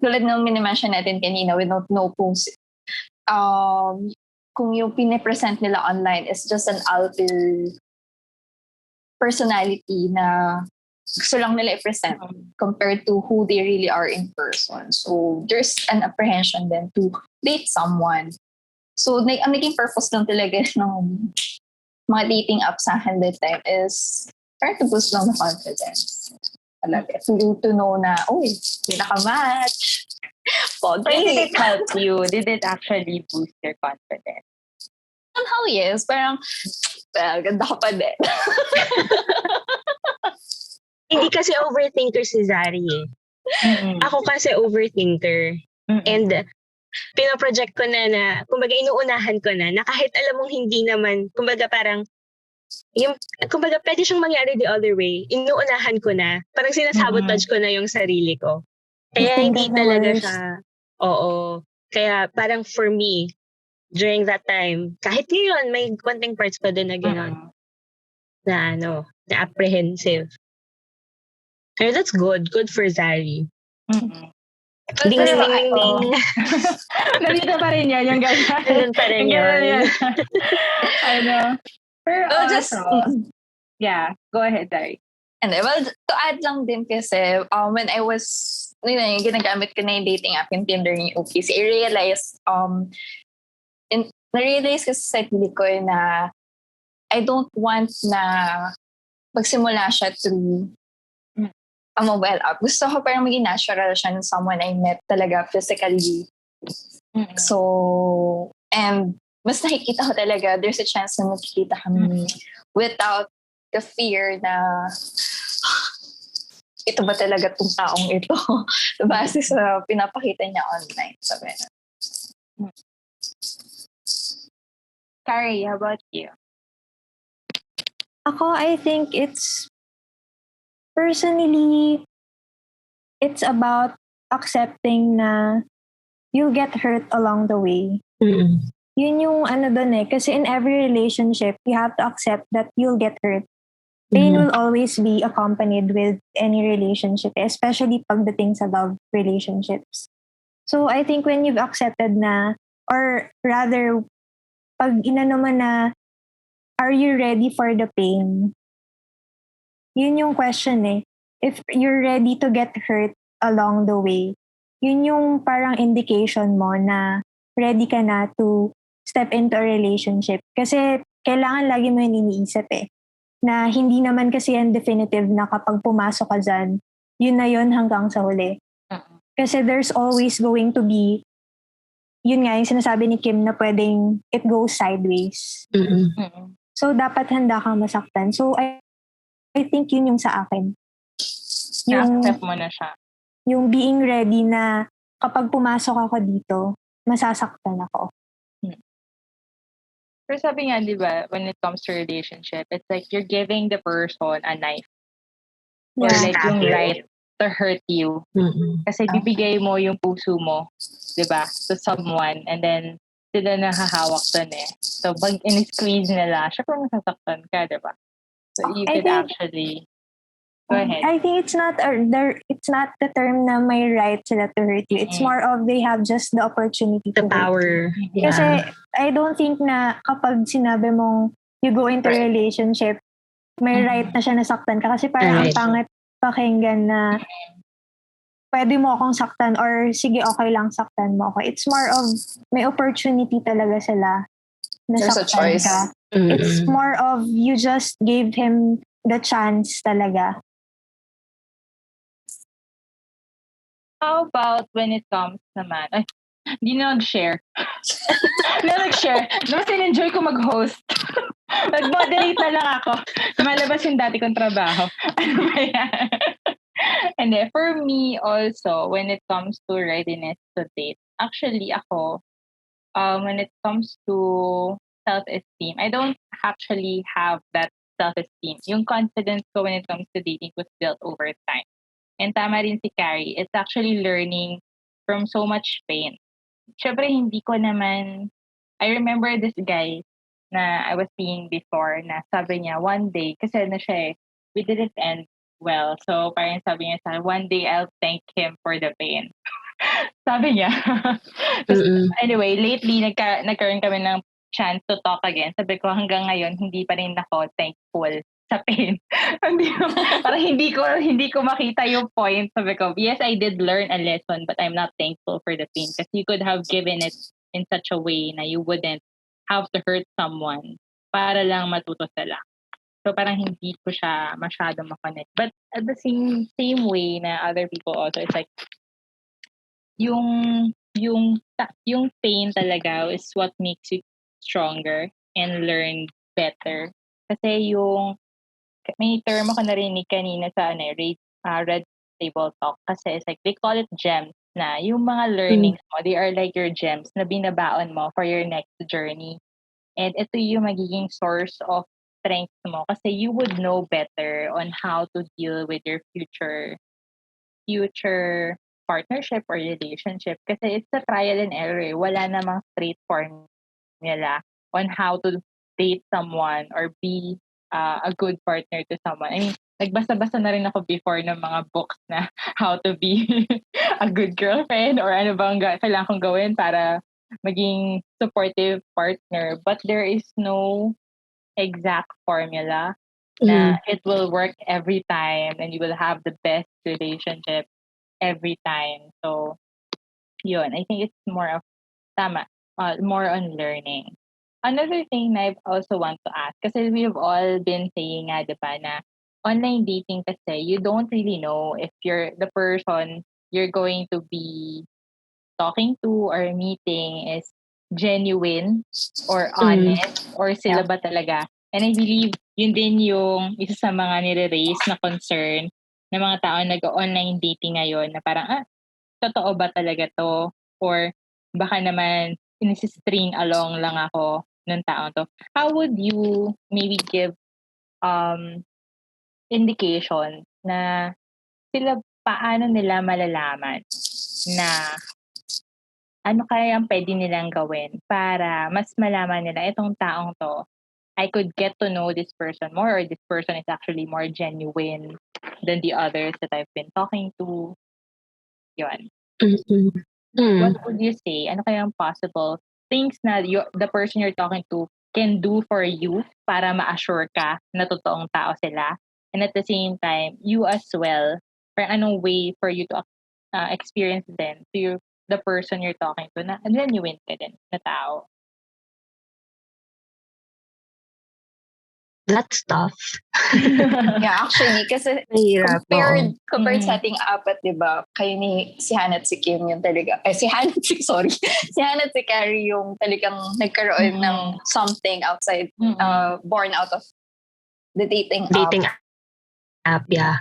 S3: tulad ng minimension natin kanina, we don't know kung yung pinipresent nila online is just an alter personality na gusto lang nila i-present compared to who they really are in person. So, there's an apprehension then to date someone. So, ang naging purpose lang talaga ng mga dating apps sa akin that time is trying to boost lang the confidence. Talaga. To know na, hindi nakamatch.
S1: But did it help you? Did it actually boost your confidence?
S3: Somehow, yes. Parang, ganda ka pa din.
S2: Hindi kasi overthinker si Zari eh. Ako kasi overthinker. And pinoproject ko na kumbaga inuunahan ko na kahit alam mong hindi naman, kumbaga parang, kumbaga pwede siyang mangyari the other way, inuunahan ko na, parang sinasabotage ko na yung sarili ko. Kaya hindi talaga siya, kaya parang for me, during that time, kahit ngayon, may konting parts pa din na gano'n, na apprehensive. Pero that's good. Good for Zari. Ding, ding, ding, ding, ding.
S1: Nandito pa rin yan, yung ganyan.
S2: Nandun pa rin yun.
S1: Pero
S3: just,
S1: yeah, go ahead, Zari.
S3: And well, to add lang din kasi, when I was, ginagamit ko na yung dating app, yung Tinder, yung OKC, I realized, na-realize kasi sa sarili ko na I don't want na pagsimula siya through a mobile app. Gusto ko parang maging natural siya ng someone I met talaga physically. So, and mas nakikita ko talaga, there's a chance na magkikita kami without the fear na ito ba talaga itong taong ito? Base sa pinapakita niya online. Sabi na.
S1: Carrie, how about you?
S4: Ako, I think personally, it's about accepting na you'll get hurt along the way. Yun yung dun eh. Kasi in every relationship, you have to accept that you'll get hurt. Pain will always be accompanied with any relationship, especially pagdating sa love relationships. So I think when you've accepted na, or rather, pag inano man na, are you ready for the pain? Yun yung question eh. If you're ready to get hurt along the way, yun yung parang indication mo na ready ka na to step into a relationship. Kasi kailangan lagi mo yung iniisip eh. Na hindi naman kasi yan definitive na kapag pumasok ka dyan, yun na yun hanggang sa huli. Kasi there's always going to be, yun nga yung sinasabi ni Kim na pwedeng it goes sideways. So dapat handa kang masaktan. So I think yun yung sa akin. Yung
S1: accept mo na siya.
S4: Yung being ready na kapag pumasok ako dito, masasaktan ako.
S1: Pero sabi nga, di ba, when it comes to relationship, it's like you're giving the person a knife. Or like yung right to hurt you. Kasi bibigay mo yung puso mo, di ba, to someone, and then sila nahahawak dun eh. So, pag in-squeeze nila, syempre masasaktan ka, di ba? So, you could actually... Go ahead.
S4: I think it's not the term na may right sila to hurt you. It's more of they have just the opportunity to
S2: power.
S4: hurt you. Kasi I don't think na kapag sinabi mong you go into a relationship, may right na siya nasaktan ka. Kasi parang ang pangit pakinggan na pwede mo akong saktan or sige okay lang saktan mo ako. It's more of may opportunity talaga sila na saktan ka. It's more of you just gave him the chance talaga.
S1: How about when it comes naman? Ay, hindi na nag-share. Mas in-enjoy ko mag-host. Nag-moderate na lang ako. Malabas yung dati kong trabaho. Ano ba yan? And then, for me also, when it comes to readiness to date, actually ako, when it comes to self-esteem, I don't actually have that self-esteem. Yung confidence ko when it comes to dating was built over time. And tama rin si Carrie, it's actually learning from so much pain. Syempre, hindi ko naman, I remember this guy na I was seeing before na sabi niya, one day, kasi siya we didn't end well. So parang sabi niya sa akin, one day I'll thank him for the pain. Sabi niya. Tapos, anyway, lately, nagkaroon kami ng chance to talk again. Sabi ko, hanggang ngayon, hindi pa rin ako thankful sa pain. Parang hindi ko makita yung point. Sabi ko, yes, I did learn a lesson, but I'm not thankful for the pain because you could have given it in such a way na you wouldn't have to hurt someone para lang matuto sila. So parang hindi ko siya masyado makonect. But at the same way na other people also, it's like, yung pain talaga is what makes you stronger and learn better. Kasi may term ako narinig kanina sa Red Table Talk. Kasi it's like, they call it gems na yung mga learnings mo, they are like your gems na binabaon mo for your next journey. And ito yung magiging source of strength mo kasi you would know better on how to deal with your future partnership or relationship kasi it's a trial and error. Wala namang straight formula on how to date someone or be a good partner to someone. I mean, nagbasa-basa na rin ako before ng mga books na how to be a good girlfriend or ano bang kailangan kong gawin para maging supportive partner. But there is no exact formula na it will work every time and you will have the best relationship every time. So, yun. I think it's more on learning. Another thing na I also want to ask, kasi we've all been saying nga, diba, na online dating kasi, you don't really know if the person you're going to be talking to or meeting is genuine or honest or sila ba talaga. And I believe yun din yung isa sa mga nire-raise na concern ng mga tao nag-online dating ngayon na parang, totoo ba talaga to? Or baka naman string along lang ako ng tao to. How would you maybe give indication na paano nila malalaman na ano kaya ang pwede nilang gawin para mas malaman nila itong taong to, I could get to know this person more or this person is actually more genuine than the others that I've been talking to. Yun. What would you say? Ano kaya ang possible things na the person you're talking to can do for you para ma-assure ka na totoong tao sila? And at the same time, you as well, for anong way for you to experience them to the person you're talking to na genuine ka din na tao.
S2: That's tough.
S3: Yeah, actually, kasi compared sa ating apat, di ba, kayo si Hannah at si Kim yung talaga, si Hannah at si Carrie yung talagang nagkaroon ng something outside, born out of the dating
S2: app, yeah.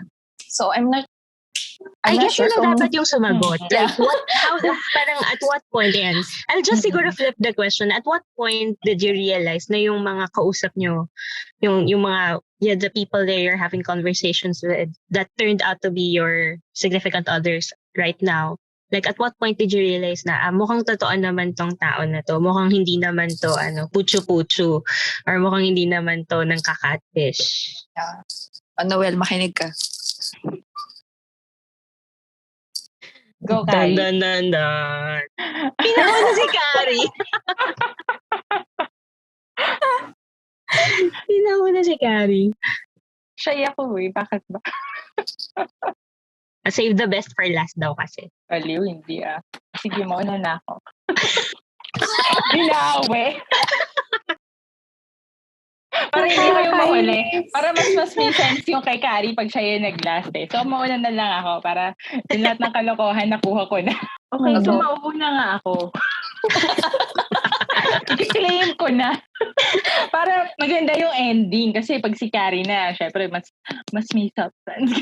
S3: So I'm not
S2: I guess sure yun dapat yung sumagot. Like, parang at what point, yan? I'll just siguro flip the question. At what point did you realize na yung mga kausap nyo, yung mga, the people that you're having conversations with that turned out to be your significant others right now? Like, at what point did you realize na mukhang totoo naman tong tao na to? Mukhang hindi naman to, putsu-putsu. Or mukhang hindi naman to ng kakatfish.
S3: Yeah. Noel, makinig ka.
S1: Go, Carrie.
S2: Dan. Pinakauna si Carrie. Pinakauna si Carrie.
S1: Shy ako bakit ba?
S2: Save the best for last daw kasi.
S1: Aliw, hindi Sige, mauna na ako. Binawi. Para hindi ko yung mahuli. Para mas may sense yung kay Carrie pag siya yung nag-last eh. So, mauna na lang ako para yung lahat ng kalokohan nakuha ko na. Okay, so mauuna nga ako. I-claim ko na. Para maganda yung ending. Kasi pag si Carrie na, syempre mas may substance.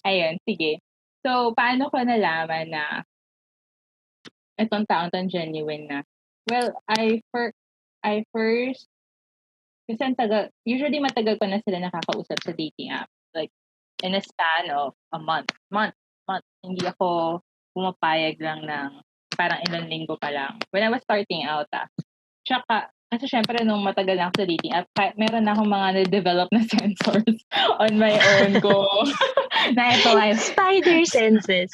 S1: Ayun, sige. So, paano ko nalaman na itong taong tong genuine na? Well, I first, kasi usually matagal ko na sila nakakausap sa dating app. Like, in a span of a month. Hindi ako pumapayag lang ng parang ilang linggo pa lang. When I was starting out, Tsaka, kasi syempre nung matagal na ako sa dating app, meron na akong mga na-develop na sensors on my own ko. Na ito ay
S2: Spider senses.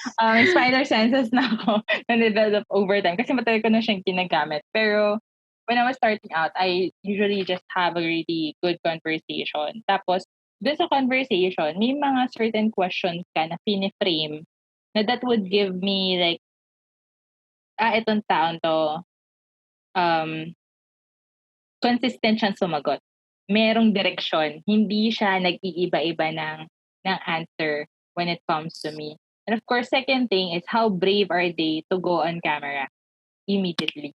S1: spider senses na ako na-develop over time kasi matagal ko na siyang ginagamit. Pero when I was starting out, I usually just have a really good conversation. Tapos, dun sa conversation, may mga certain questions ka na piniframe na that would give me like, itong taon to, consistent siyang sumagot. Merong direksyon. Hindi siya nag-iiba-iba ng answer when it comes to me. And of course, second thing is how brave are they to go on camera immediately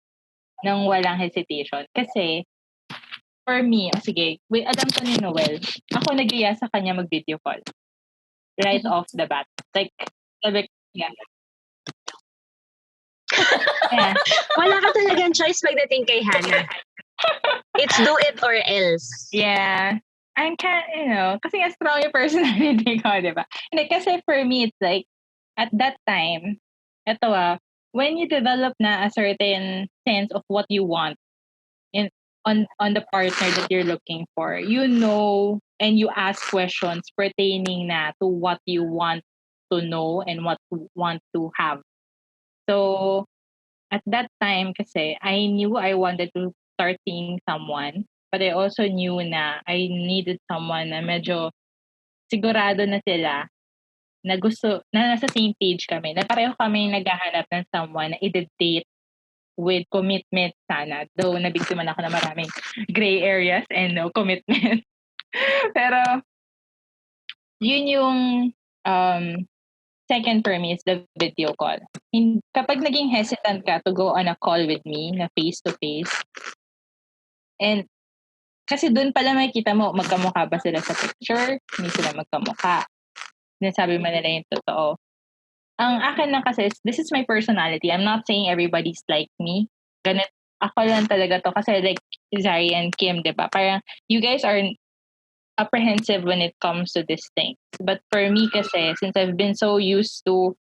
S1: nang walang hesitation. Kasi, for me, sige, alam ko ni Noel, ako nag-iya sa kanya mag-video call. Right off the bat. Like, sabi, yeah.
S2: Yeah. Wala ka talagang choice pagdating kay Hannah. It's do it or else.
S1: Yeah. I'm kasi nga strong yung personality ko, di ba? Hindi, kasi for me, it's like, at that time, when you develop na a certain sense of what you want on the partner that you're looking for, and you ask questions pertaining na to what you want to know and what you want to have. So, at that time kasi, I knew I wanted to start seeing someone, but I also knew na I needed someone na medyo sigurado na sila na nasa same page kami, na pareho kami naghahanap ng someone na i-date with commitment sana. Though nabiktima na ako na maraming gray areas and no commitment. Pero, yun yung second for me is the video call. Kapag naging hesitant ka to go on a call with me na face-to-face, and kasi doon pala makikita mo, magkamukha ba sila sa picture? Hindi sila magkamukha. Sinasabi mo nila yung totoo. Ang akin lang kasi, this is my personality. I'm not saying everybody's like me. Ganit, ako lang talaga to. Kasi like Zari and Kim, di ba? Parang you guys are apprehensive when it comes to this thing. But for me kasi, since I've been so used to,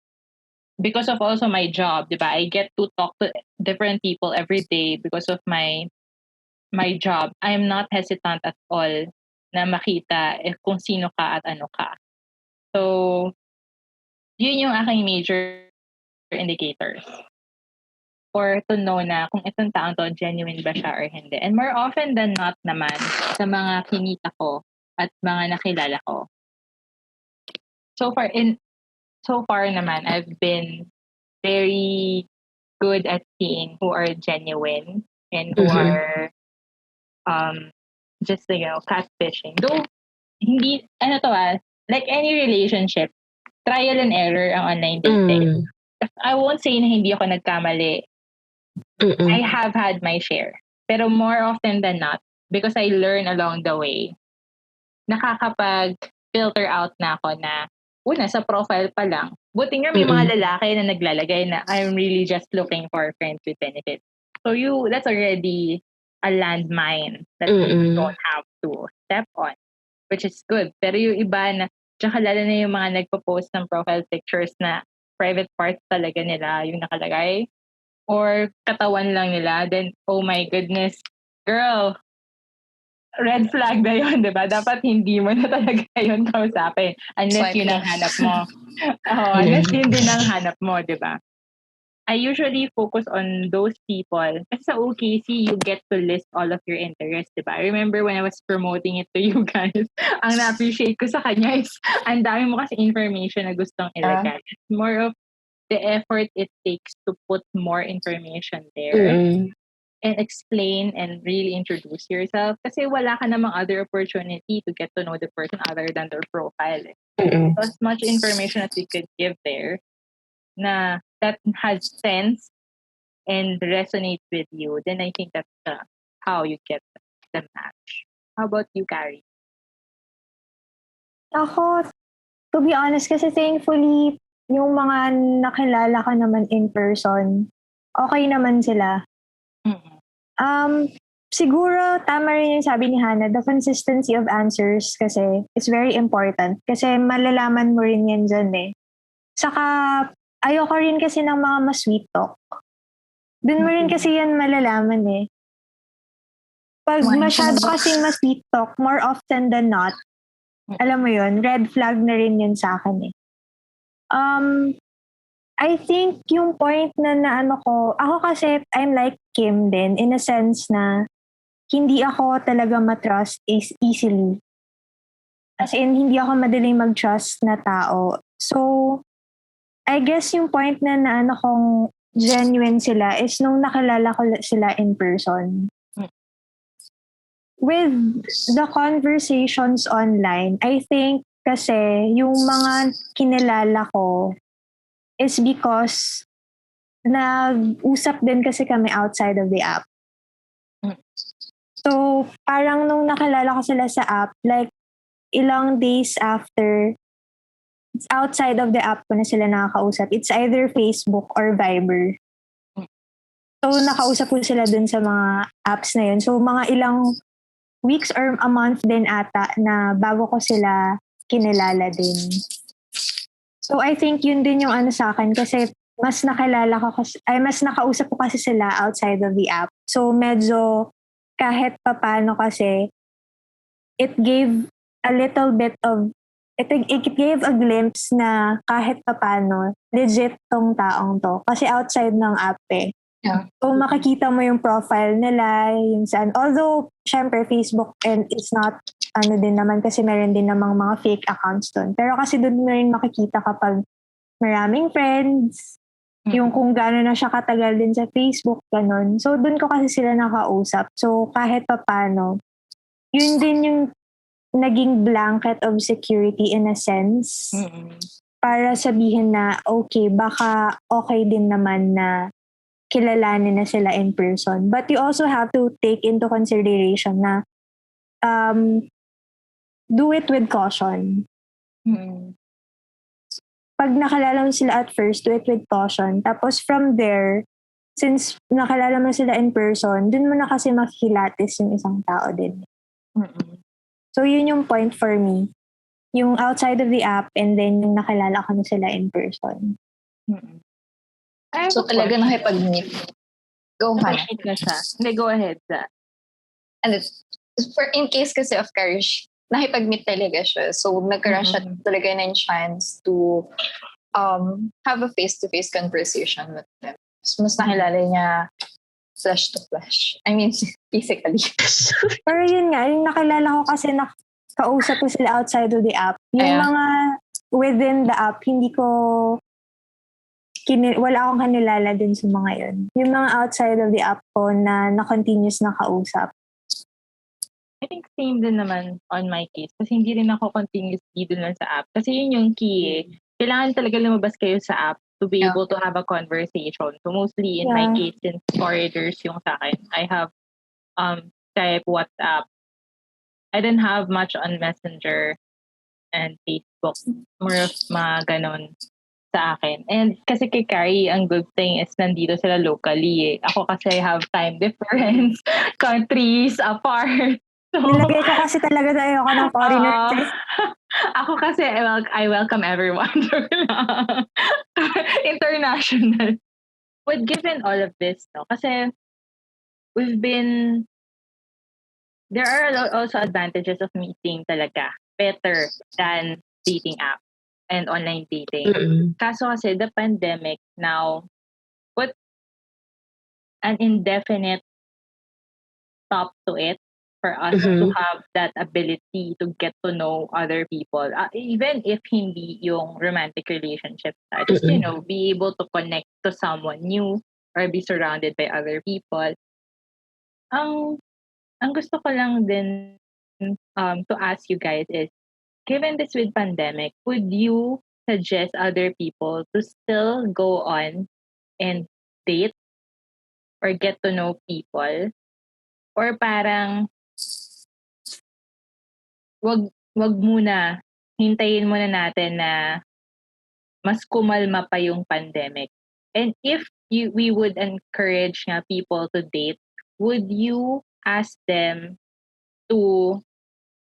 S1: because of also my job, di ba? I get to talk to different people every day because of my job. I am not hesitant at all na makita kung sino ka at ano ka. So, yun yung aking major indicators or to know na kung itong taong to genuine ba siya or hindi. And more often than not naman, sa mga kinita ko at mga nakilala ko, so far naman, I've been very good at seeing who are genuine and who are just catfishing. Though, hindi, like any relationship, trial and error ang online dating. I won't say na hindi ako nagkamali. I have had my share. Pero more often than not, because I learn along the way, nakakapag-filter out na ako na, una, sa profile pa lang. Buti nga may mga lalaki na naglalagay na I'm really just looking for friends with benefits. So that's already a landmine that you don't have to step on, which is good. Pero yung iba na, tsaka lalo na yung mga nagpo-post ng profile pictures na private parts talaga nila yung nakalagay or katawan lang nila, then, oh my goodness, girl, red flag na yun, di ba? Dapat hindi mo na talaga yun kausapin unless yun ang hanap mo. Unless yun din ang hanap mo, di ba? I usually focus on those people. Kasi sa OKC, you get to list all of your interests, diba? I remember when I was promoting it to you guys, ang na-appreciate ko sa kanya is, ang dami mo kasi information na gustong ilagay. It's more of the effort it takes to put more information there and explain and really introduce yourself. Kasi wala ka namang other opportunity to get to know the person other than their profile. So as much information as we could give there, na that has sense and resonates with you, then I think that's how you get the match. How about you, Carrie?
S4: Ako, to be honest, kasi thankfully, yung mga nakilala ka naman in person, okay naman sila. Siguro, tama rin yung sabi ni Hannah, the consistency of answers kasi is very important. Kasi malalaman mo rin yan dyan eh. Saka, ayoko rin kasi ng mga ma-sweet talk. Doon mo rin kasi yan malalaman eh. Pag masyado kasing ma-sweet talk, more often than not, alam mo yun, red flag na rin yun sa akin eh. I think yung point na naano ko, ako kasi I'm like Kim din in a sense na hindi ako talaga matrust easily. As in, hindi ako madaling mag-trust na tao. So, I guess yung point na naano kong genuine sila is nung nakilala ko sila in person. With the conversations online, I think kasi yung mga kinilala ko is because nag-usap din kasi kami outside of the app. So, parang nung nakilala ko sila sa app, like ilang days after, it's outside of the app ko na sila nakakausap. It's either Facebook or Viber. So, nakausap ko sila dun sa mga apps na yun. So, mga ilang weeks or a month din ata na bago ko sila kinilala din. So, I think yun din yung ano sa akin kasi mas nakilala ko kasi, mas nakausap ko kasi sila outside of the app. So, medyo kahit papano kasi it gave a little bit of it gave a glimpse na kahit papano legit tong taong to kasi outside ng app eh.
S3: Yeah.
S4: So makikita mo yung profile nila, yung saan. Although, syempre, Facebook and it's not ano din naman kasi meron din namang mga fake accounts doon. Pero kasi doon mo rin makikita kapag maraming friends, yung kung gano'n na siya katagal din sa Facebook, ganun. So doon ko kasi sila nakausap. So kahit papano, yun din yung naging blanket of security in a sense. Para sabihin na, okay, baka okay din naman na kilalanin na sila in person. But you also have to take into consideration na do it with caution. Pag nakilala mo sila at first, do it with caution. Tapos from there, since nakilala mo sila in person, dun mo na kasi makikilatis yung isang tao din. So yun yung point for me. Yung outside of the app and then yung nakilala ko na sila in person.
S3: So talaga nakipag-meet. Go ahead.
S1: Hindi, go ahead.
S3: And for in case kasi of Karish, nakipag-meet talaga siya. So nagkaroon siya talaga ng chance to have a face-to-face conversation with them. So, mas nakilala niya flesh to flesh. I mean, physically.
S4: Pero yun nga, yung nakilala ko kasi kausap ko sila outside of the app. Yung mga within the app, hindi ko wala akong kanilala din sa mga yun. Yung mga outside of the app ko na continuous na kausap.
S1: I think same din naman on my case. Kasi hindi rin ako continuously dun lang sa app. Kasi yun yung key eh. Kailangan talaga lumabas kayo sa app to be able to have a conversation. So mostly in my case, since foreigners yung sa akin, I have Skype, WhatsApp. I didn't have much on Messenger and Facebook. More of mga ganon sa akin. And kasi kay Carrie, ang good thing is nandito sila locally eh. Ako kasi I have time difference, countries apart. So,
S4: nilagay ko kasi talaga na ayoko ng foreigners.
S1: Ako kasi I welcome everyone. International. But given all of this, no, kasi there are also advantages of meeting talaga better than dating app and online dating. Kaso kasi the pandemic now put an indefinite stop to it for us to have that ability to get to know other people. Even if hindi yung romantic relationship, just, be able to connect to someone new or be surrounded by other people. Ang gusto ko lang din to ask you guys is, given this with pandemic, would you suggest other people to still go on and date or get to know people? Or parang wag muna, hintayin muna natin na mas kumalma pa yung pandemic. And if we would encourage nga people to date, would you ask them to,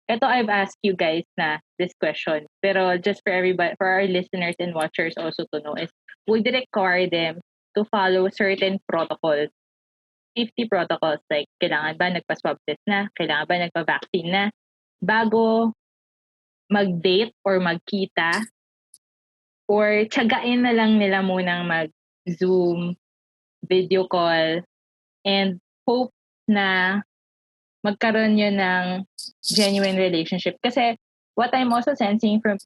S1: ito I've asked you guys na this question, pero just for everybody, for our listeners and watchers also to know is, would you require them to follow certain protocols safety protocols like kailangan ba nagpa-swab test na, kailangan ba nagpa-vaccine na bago mag-date or magkita, or tiyagain na lang nila munang mag-Zoom, video call, and hope na magkaroon yun ng genuine relationship. Kasi what I'm also sensing from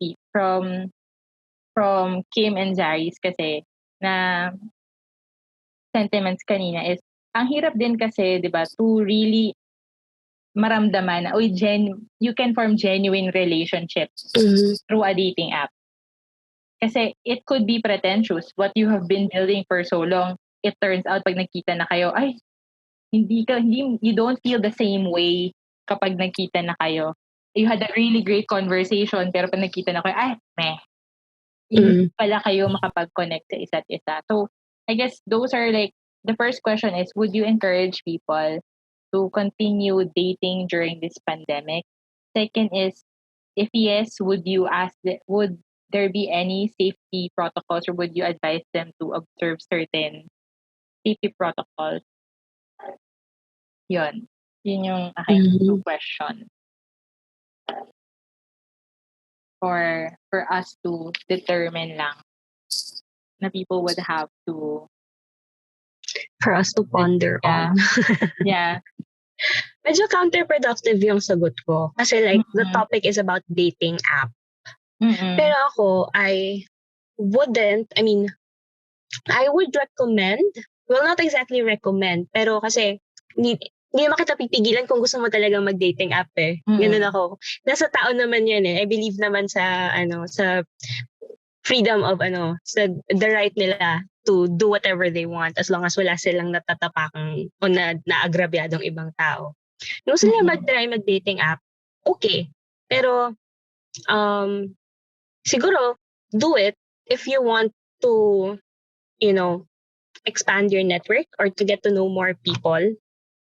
S1: Kim and Zaris kasi na sentiments kanina is ang hirap din kasi 'di ba to really maramdaman na you can form genuine relationships through a dating app. Kasi it could be pretentious what you have been building for so long. It turns out pag nagkita na kayo, ay you don't feel the same way kapag nagkita na kayo. You had a really great conversation pero pag nagkita na kayo, ay meh. Hindi pala kayo makapag-connect sa isa't isa. So, I guess those are like, the first question is, would you encourage people to continue dating during this pandemic? Second is, if yes, would there be any safety protocols, or would you advise them to observe certain safety protocols? Yun yung aking two question. Or for us to determine lang na people would have to
S2: for us to ponder on.
S1: Yeah.
S2: Medyo counterproductive yung sagot ko. Kasi like, the topic is about dating app. Pero ako, I would recommend, well, not exactly recommend, pero kasi, hindi naman kita pipigilan kung gusto mo talagang mag-dating app eh. Ganun ako. Nasa tao naman yan eh. I believe naman sa freedom of sa the right nila to do whatever they want as long as wala silang natatapakang o naagrabyadong ibang tao. Kung sila mag-try mag-dating app, okay. Pero, siguro, do it if you want to, expand your network or to get to know more people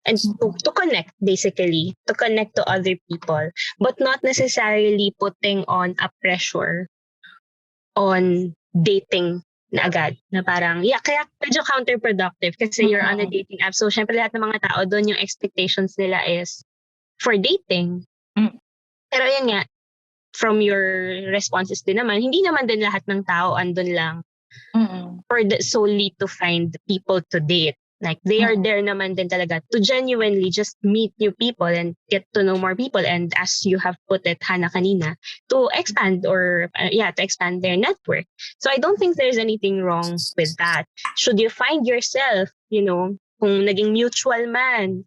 S2: and to connect, basically, to connect to other people, but not necessarily putting on a pressure on dating na agad. Na parang, kaya medyo counterproductive kasi you're on a dating app. So, syempre lahat ng mga tao doon, yung expectations nila is for dating. Pero yun nga, from your responses din naman, hindi naman din lahat ng tao andun lang solely to find people to date. Like, they are there naman din talaga to genuinely just meet new people and get to know more people. And as you have put it, Hana, kanina, to expand to expand their network. So I don't think there's anything wrong with that. Should you find yourself, kung naging mutual man,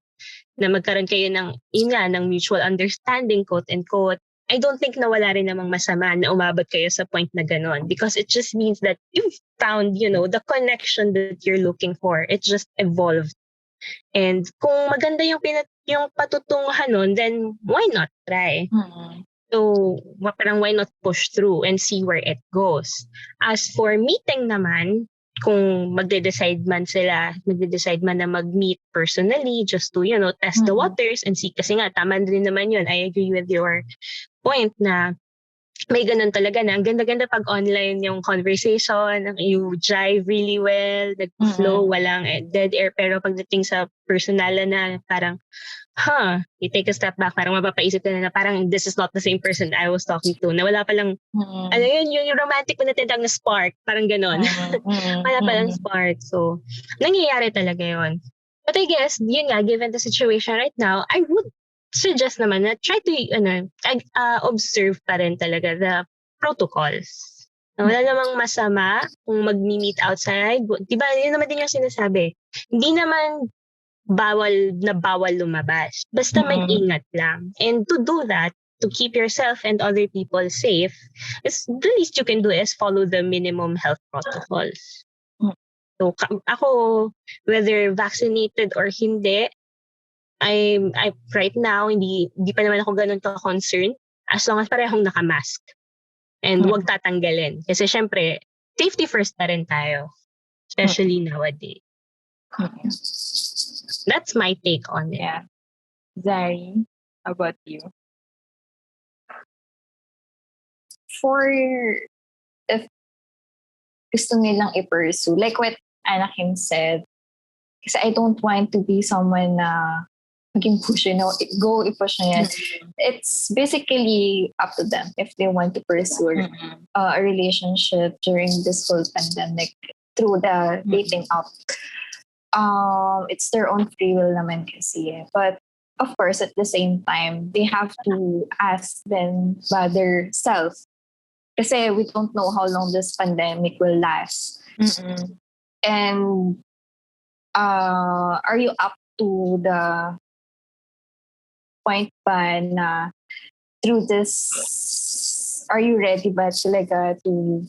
S2: na magkaroon kayo ng mutual understanding, quote and quote, I don't think na wala rin namang masama na umabot kayo sa point na ganon, because it just means that you've found, the connection that you're looking for. It just evolved. And kung maganda yung patutunguhan nun, then why not try? So, parang why not push through and see where it goes? As for meeting naman, kung magde-decide man na mag-meet personally just to, test the waters and see. Kasi nga, tama din naman yun. I agree with your point na may ganun talaga na ang ganda-ganda pag online yung conversation, you jive really well, nag-flow, walang dead air. Pero pagdating sa personalan na parang, you take a step back, parang mapapaisip ka na parang this is not the same person I was talking to. Na wala palang, yung romantic na tinatawag na spark, parang ganon. Wala palang spark. So, nangyayari talaga yun. But I guess, yun nga, given the situation right now, I would suggest naman na try to, observe pa rin talaga the protocols. Wala namang masama kung mag-meet outside. Diba, yun naman din yung sinasabi. Hindi naman bawal lumabas. Basta mag-ingat lang. And to do that, to keep yourself and other people safe, the least you can do is follow the minimum health protocols. So, ako, whether vaccinated or hindi, I right now, hindi pa naman ako ganun ka-concerned as long as parehong nakamask. And huwag tatanggalin. Kasi syempre, safety first pa rin tayo. Especially nowadays. That's my take on it.
S1: Yeah. Zari, how about you?
S3: For if gusto nilang i-pursue, like what Anakim said, Kasi I don't want to be someone na maging push, go i-push na yan. It's basically up to them if they want to pursue a relationship during this whole pandemic through the dating app. It's their own free will naman kasi. But of course, at the same time, they have to ask them by their self. Kasi we don't know how long this pandemic will last. And are you up to the point ba na through this, are you ready ba talaga to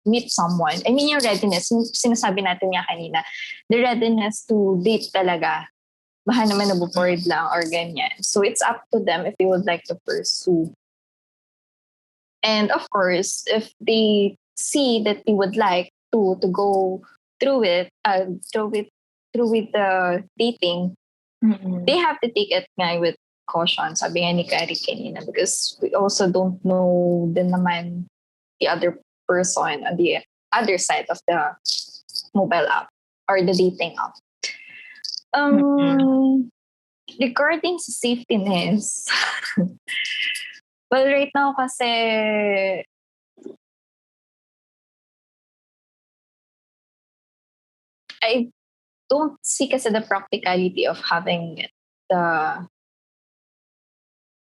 S3: meet someone? I mean, yung readiness, yung sinasabi natin nga kanina, the readiness to date talaga. Baka naman nabuboard lang or ganyan. So it's up to them if they would like to pursue. And of course, if they see that they would like to go through with the dating, they have to take it nga with caution, sabi nga ni Kari kanina, because we also don't know din naman the other person on the other side of the mobile app or the dating app. Regarding sa safetyness, well, right now kasi I don't see kasi the practicality of having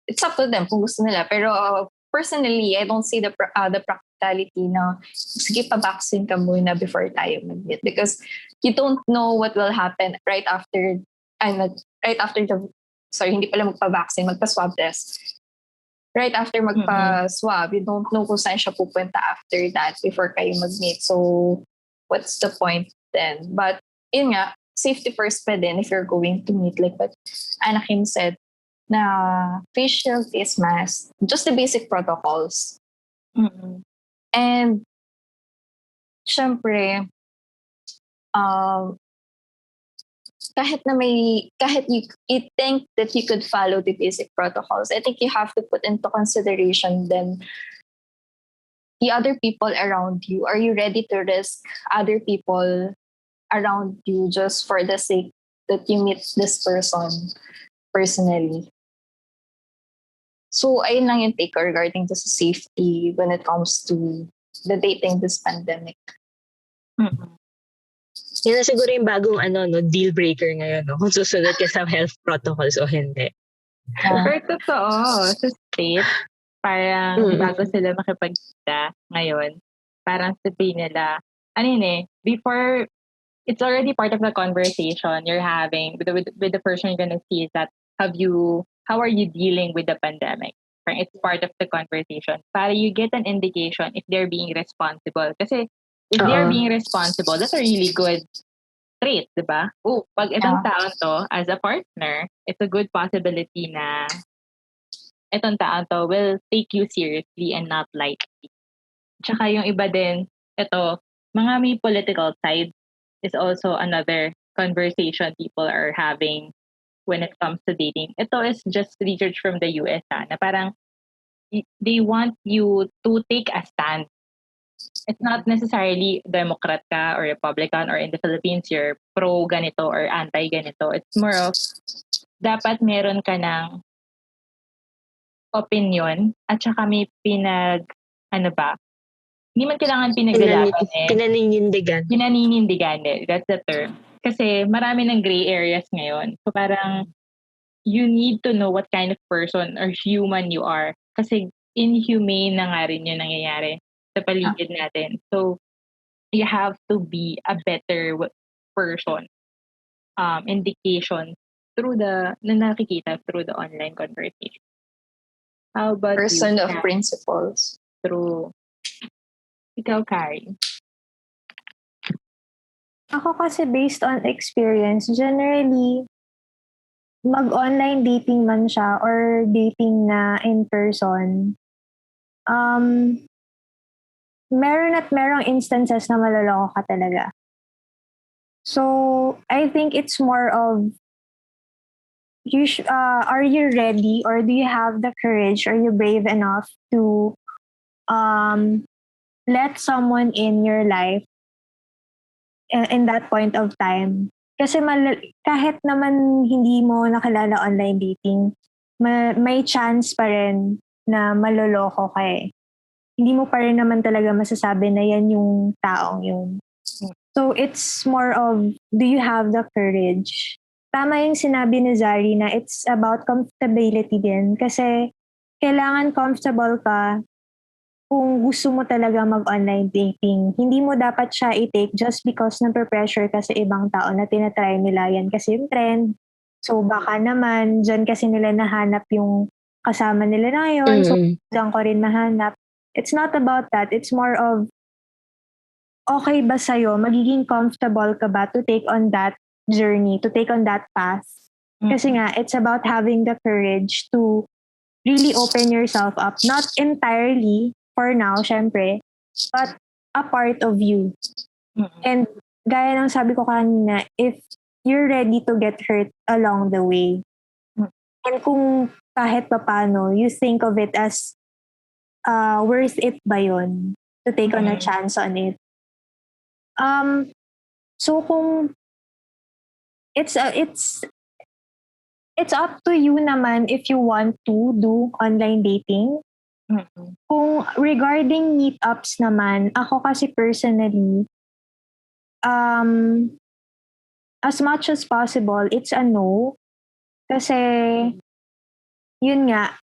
S3: it's up to them kung gusto nila. Pero personally, I don't see the practicality na sige pa-vaccine ka muna before tayo mag-meet, because you don't know what will happen right after hindi pala magpa-vaccine, magpa-swab test. Right after magpa-swab, you don't know kung saan siya pupunta after that before kayo mag-meet. So, what's the point then? But, yun nga, safety first pa din if you're going to meet. Like what Anakim said, na facial face mask, just the basic protocols. And, syempre, kahit you think that you could follow the basic protocols, I think you have to put into consideration then the other people around you. Are you ready to risk other people around you just for the sake that you meet this person personally? So, ayun lang yung take regarding to safety when it comes to the dating this pandemic.
S2: Yun na siguro yung bagong deal breaker ngayon, no? Kung susunod ka sa health protocols o hindi.
S1: Pero totoo, sa state, parang bago sila makipagkita ngayon, parang sabihin nila, before, it's already part of the conversation you're having with the person you're gonna see, is that how are you dealing with the pandemic? Parang it's part of the conversation. Para you get an indication if they're being responsible. Kasi if they're being responsible, that's a really good trait, di ba? Pag itong tao to, as a partner, it's a good possibility na itong tao to will take you seriously and not lightly. Tsaka yung iba din, mga may political side is also another conversation people are having when it comes to dating. Ito is just research from the US, na parang they want you to take a stand. It's not necessarily Democrat ka or Republican, or in the Philippines, you're pro ganito or anti ganito. It's more of, dapat meron ka ng opinion at saka may hindi man kailangan pinaglalaban Pinaninindigan that's the term. Kasi marami ng gray areas ngayon. So parang, you need to know what kind of person or human you are. Kasi inhumane na nga rin yung nangyayari sa paligid natin. So, you have to be a better person. Indication na nakikita through the online conversation. How about
S3: person
S1: you,
S3: of principles?
S1: True. Ikaw, Kari?
S4: Ako kasi based on experience, generally, mag-online dating man siya or dating na in person, meron at merong instances na maloloko ka talaga. So, I think it's more of, are you ready, or do you have the courage, are you brave enough to let someone in your life in that point of time. Kasi kahit naman hindi mo nakilala online dating, may chance pa rin na maloloko ka eh. Hindi mo pa rin naman talaga masasabi na yan yung taong yun. So it's more of, do you have the courage? Tama yung sinabi ni Zari na it's about comfortability din. Kasi kailangan comfortable ka kung gusto mo talaga mag-online dating. Hindi mo dapat siya i-take just because nape-pressure ka sa ibang tao na tinatry nila yan kasi yung trend. So baka naman, dyan kasi nila nahanap yung kasama nila na yun. So dyan ko rin mahanap. It's not about that. It's more of, okay ba sa'yo? Magiging comfortable ka ba to take on that journey, to take on that path? Kasi nga, it's about having the courage to really open yourself up. Not entirely, for now, syempre, but a part of you. And gaya ng sabi ko kanina, if you're ready to get hurt along the way, and kung kahit papano, you think of it as worth it ba yun to take on a chance on it? So kung it's up to you naman if you want to do online dating. Kung regarding meetups naman, ako kasi personally, as much as possible, it's a no. Kasi, yun nga,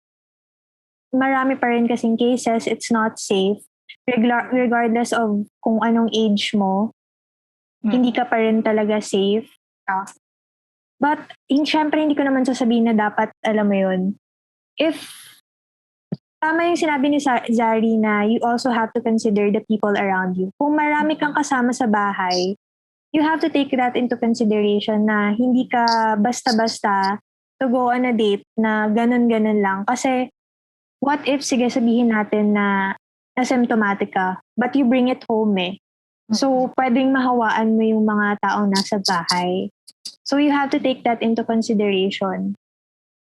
S4: marami pa rin kasing cases, it's not safe. Regardless of kung anong age mo, hindi ka pa rin talaga safe. But, syempre, hindi ko naman sasabihin na dapat, alam mo yun, if tama yung sinabi ni Zari na you also have to consider the people around you. Kung marami kang kasama sa bahay, you have to take that into consideration na hindi ka basta-basta to go on a date na ganun-ganun lang. Kasi what if, sige sabihin natin na asymptomatic ka, but you bring it home eh. So, pwedeng mahawaan mo yung mga taong nasa bahay. So, you have to take that into consideration.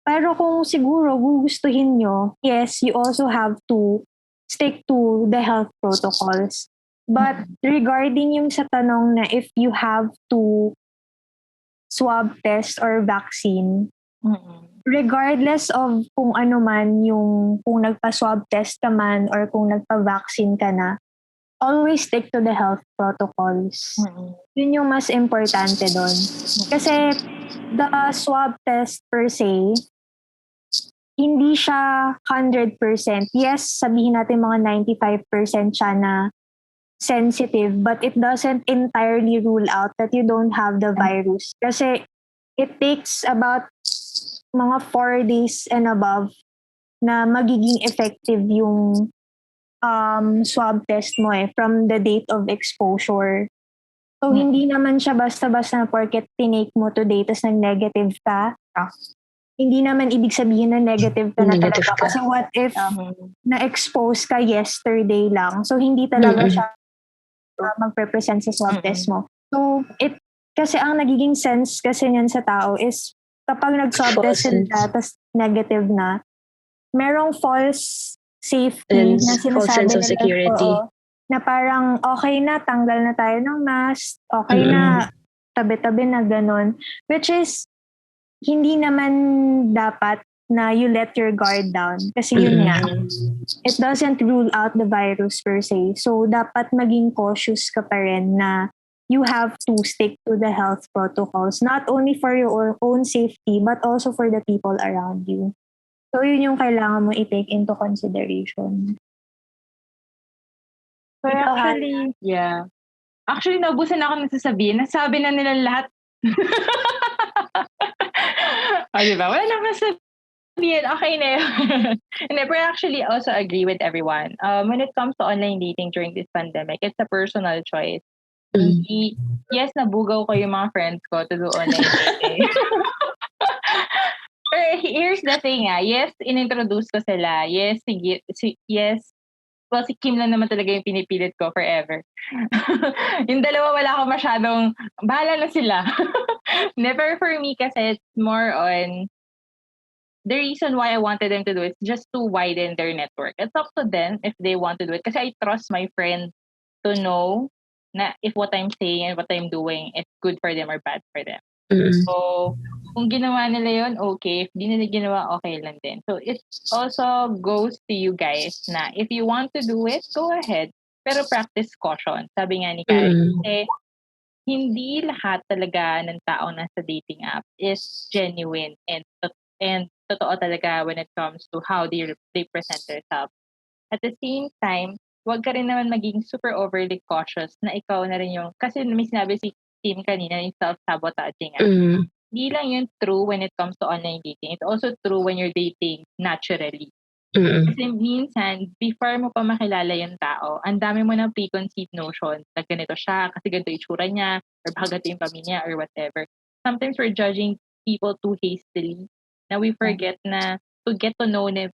S4: Pero kung siguro gugustuhin nyo, yes, you also have to stick to the health protocols. But regarding yung sa tanong na if you have to swab test or vaccine, regardless of kung ano man yung, kung nagpa-swab test ka man or kung nagpa-vaccine ka na, always stick to the health protocols. Yun yung mas importante doon. Kasi the swab test per se, hindi siya 100%. Yes, sabihin natin mga 95% siya na sensitive, but it doesn't entirely rule out that you don't have the virus. Kasi it takes about mga 4 days and above na magiging effective yung swab test mo from the date of exposure. So, hindi naman siya basta-basta na porket tinake mo today tas nag-negative ka. Hindi naman ibig sabihin na negative ka na talaga. Kasi what if na-expose ka yesterday lang? So, hindi talaga siya magpe-present sa swab test mo. So, kasi ang nagiging sense kasi niyan sa tao is kapag nag-swab test sila tas negative na, merong false safety na sinasabi nila security. Na parang okay na, tanggal na tayo ng mask, okay na, tabi-tabi na ganun. Which is, hindi naman dapat na you let your guard down. Kasi yun nga, it doesn't rule out the virus per se. So, dapat maging cautious ka pa rin na you have to stick to the health protocols. Not only for your own safety, but also for the people around you. So, yun yung kailangan mo i-take into consideration.
S1: Pero actually, yeah. Actually, naubusan ako ng sasabihin. Nasabi na nila lahat. Diba? Wala na masabihin. Okay na yun. But I actually also agree with everyone. When it comes to online dating during this pandemic, it's a personal choice. Yes, nabugaw ko yung mga friends ko to do online dating. Pero here's the thing yes, inintroduce ko sila. Yes, yes. Well, si Kim lang naman talaga yung pinipilit ko forever. Yung dalawa wala ako masyadong, bahala na sila. Never for me kasi it's more on, the reason why I wanted them to do it is just to widen their network. It's up to them if they want to do it. Kasi I trust my friend to know na if what I'm saying and what I'm doing is good for them or bad for them.
S2: Mm-mm.
S1: So, kung ginawa nila yun, okay. If di nila ginawa, okay lang din. So, it also goes to you guys na if you want to do it, go ahead. Pero practice caution. Sabi nga ni Karen. Kasi, hindi lahat talaga ng taong nasa dating app is genuine and totoo talaga when it comes to how they present themselves. At the same time, wag ka rin naman maging super overly cautious na ikaw na rin yung, kasi may sinabi si Tim kanina, yung self-sabotaging. Hindi lang yun true when it comes to online dating. It's also true when you're dating naturally. Kasi minsan, before mo pa makilala yung tao, ang dami mo ng preconceived notion na ganito siya, kasi ganito yung itsura niya, or baka ganito yung pamilya, or whatever. Sometimes we're judging people too hastily na we forget na to get to know them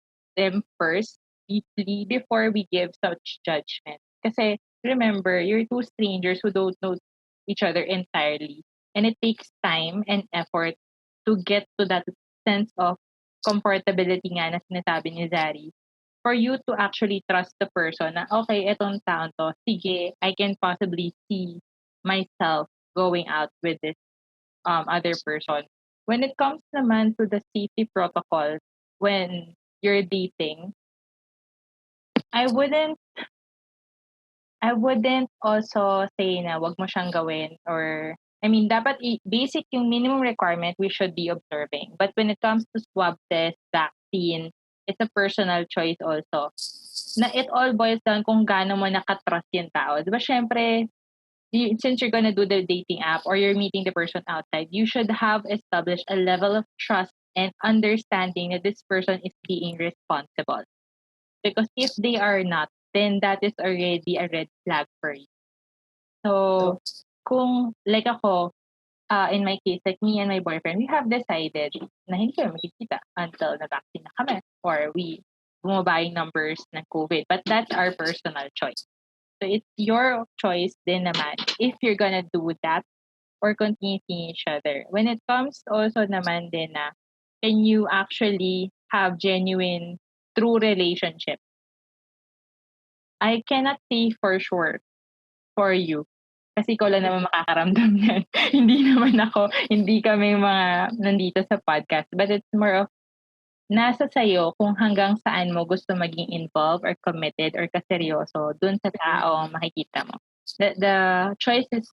S1: first, deeply, before we give such judgment. Kasi remember, you're two strangers who don't know each other entirely. And it takes time and effort to get to that sense of comfortability nga na sinasabi ni Zari, for you to actually trust the person na, okay, etong taon to, sige, I can possibly see myself going out with this other person. When it comes naman to the safety protocol when you're dating, I wouldn't also say na wag mo siyang gawin, or I mean, dapat basic yung minimum requirement we should be observing. But when it comes to swab test, vaccine, it's a personal choice also. Na it all boils down kung gaano mo nakatrust yung tao. Diba syempre, since you're gonna do the dating app or you're meeting the person outside, you should have established a level of trust and understanding that this person is being responsible. Because if they are not, then that is already a red flag for you. So, kung like ako, in my case, like me and my boyfriend, we have decided na hindi kami makikita until na-vaccine na kami or we bumaba yung numbers ng COVID. But that's our personal choice. So, it's your choice din naman if you're gonna do that or continue seeing each other. When it comes also naman din na, can you actually have genuine, true relationship? I cannot say for sure for you. Kasi ikaw lang naman makakaramdam yan. Hindi naman ako, hindi kami mga nandito sa podcast. But it's more of, nasa sayo kung hanggang saan mo gusto maging involved or committed or kaseryoso dun sa taong makikita mo. The choice is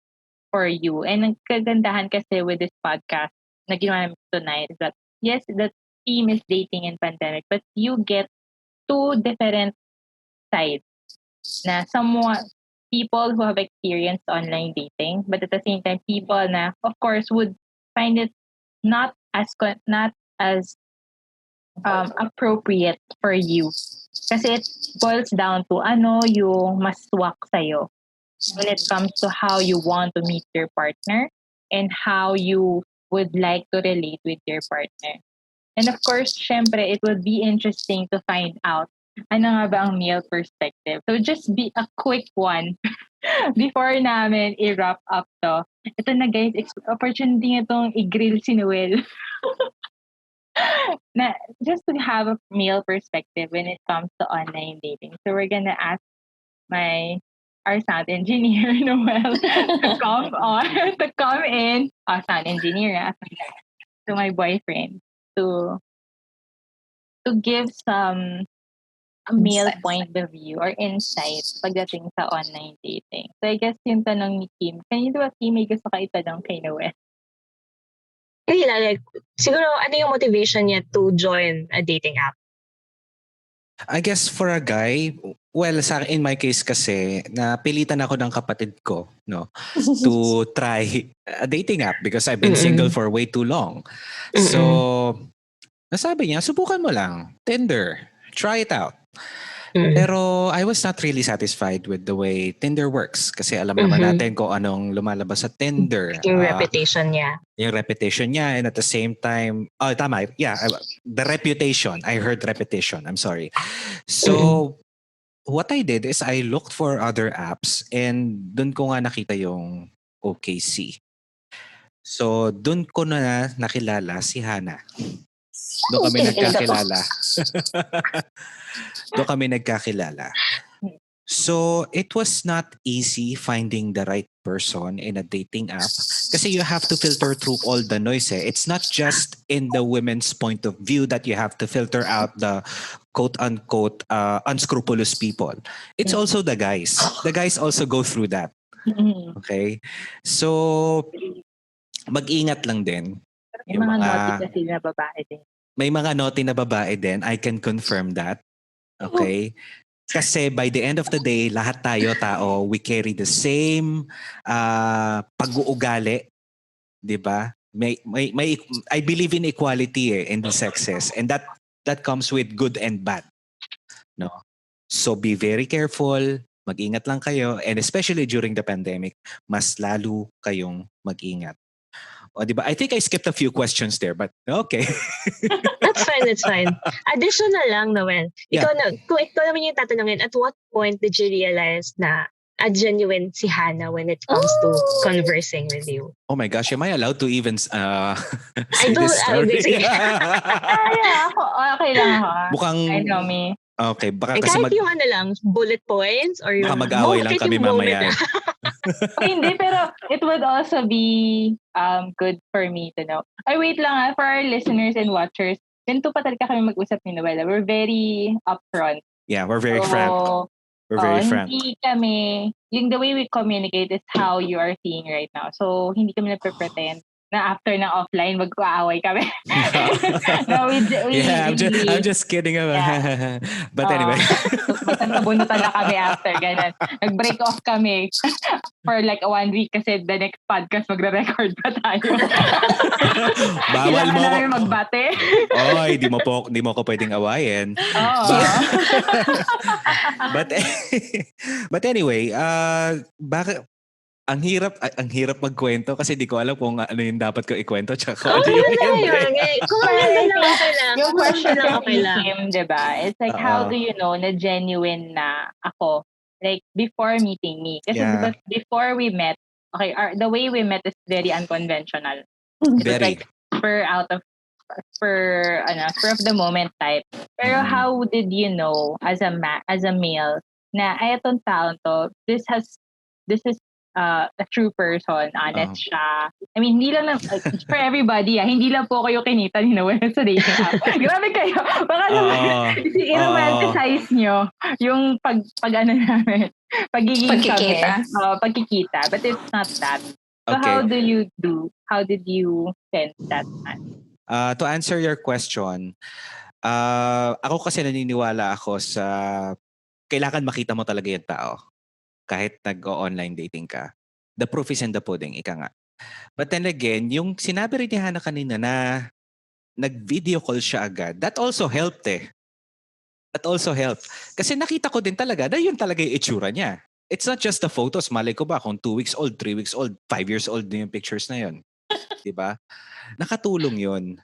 S1: for you. And ang kagandahan kasi with this podcast na ginawa namin tonight is that, yes, the theme is dating and pandemic, but you get two different sides na somewhat people who have experienced online dating, but at the same time, people na, of course, would find it not as appropriate for you. Kasi it boils down to ano yung mas swak sa'yo when it comes to how you want to meet your partner and how you would like to relate with your partner. And of course, syempre, it would be interesting to find out ano nga ba ang male perspective. So just be a quick one before namin i-wrap up to. Ito na guys, opportunity itong i-grill si Noel. na, just to have a male perspective when it comes to online dating. So we're gonna ask our sound engineer, Noel, to come in. Sound engineer, to my boyfriend, to give some male point of view or insight pagdating sa online dating. So I guess yung tanong ni Kim, kanino ba Kim may gusto ka itanong kay Noel?
S2: Like, siguro ano yung motivation niya to join a dating app?
S5: I guess for a guy, well, in my case kasi, napilitan ako ng kapatid ko, no, to try a dating app because I've been single for way too long. So, nasabi niya, subukan mo lang, Tinder, try it out. Pero I was not really satisfied with the way Tinder works kasi alam naman natin kung anong lumalabas sa Tinder.
S2: Yung reputation niya.
S5: Yung reputation niya, and at the same time, tama, yeah, the reputation. I heard reputation, I'm sorry. So, what I did is I looked for other apps and dun ko nga nakita yung OKC. So, dun ko na nakilala si Hana. Doon kami nagkakilala. Doon kami nagkakilala. So it was not easy finding the right person in a dating app kasi you have to filter through all the noise. It's not just in the women's point of view that you have to filter out the quote-unquote unscrupulous people. It's also the guys. The guys also go through that. Okay? So mag-ingat lang din.
S1: May mga naughty kasi na babae din.
S5: May mga naughty na babae din. I can confirm that. Okay? Kasi by the end of the day, lahat tayo tao, we carry the same pag-uugali, 'di ba? May I believe in equality in the sexes, and that comes with good and bad, no? So be very careful, mag-ingat lang kayo, and especially during the pandemic, mas lalo kayong mag-ingat. O, 'di ba? I think I skipped a few questions there, but okay.
S2: That's fine. Additional lang, Noel.
S5: Yeah.
S2: Kung ikaw naman yung tatanungin, at what point did you realize na a genuine si Hannah when it comes to conversing with you?
S5: Oh my gosh, am I allowed to even say
S2: I don't,
S5: this story?
S1: Ako, okay lang ako.
S5: Mukhang,
S1: I know me.
S5: Okay, baka
S2: Eh,
S5: kasi
S2: kahit yung ano lang, bullet points or yung
S5: baka mag-away lang
S2: kahit
S5: kami
S2: yung moment
S5: mamaya.
S1: Hindi, pero it would also be good for me to know. Ay, wait lang for our listeners and watchers. Ganito pa talaga kami mag-usap ni Noella. We're very upfront.
S5: Yeah, we're very frank. We're very frank.
S1: Hindi kami, the way we communicate is how you are seeing right now. So, hindi kami nagpe-pretend na after ng offline, mag-aaway kami. No,
S5: I'm just kidding.
S1: Yeah.
S5: But anyway.
S1: Magsasabunutan na kami after, ganun. Nag-break off kami for like 1 week kasi the next podcast magre-record pa tayo.
S5: Bawal mo
S1: ko. Kailangan magbate.
S5: Oy, di mo ko pwedeng awayin. But anyway, bakit ang hirap magkwento kasi di ko alam kung ano yung dapat ko ikwento tsaka ano yung hindi.
S2: Kung ano lang okay lang.
S1: Yung question
S2: lang
S1: from him, diba? It's like, how do you know na genuine na ako? Like, before meeting me. Kasi diba, before we met, okay, the way we met is very unconventional. It was like, spur of the moment type. Pero how did you know as a male na ay itong taon to, this is a true person, honest siya. I mean, hindi lang for everybody, hindi lang po kayo kinita ni Noel sa dating app. Grabe kayo. Baka naman, i-romanticize nyo yung pagkikita. But it's not that. So
S5: Okay.
S1: How did you sense that, man?
S5: To answer your question, ako kasi naniniwala ako sa kailangan makita mo talaga yung tao. Kahit nag-online dating ka. The proof is in the pudding, ika nga. But then again, yung sinabi rin ni Hannah kanina na nag-video call siya agad, that also helped That also helped. Kasi nakita ko din talaga na yun talaga yung itsura niya. It's not just the photos. Malay ko ba kung 2 weeks old, 3 weeks old, 5 years old na yung pictures na yun. Diba? Nakatulong yun.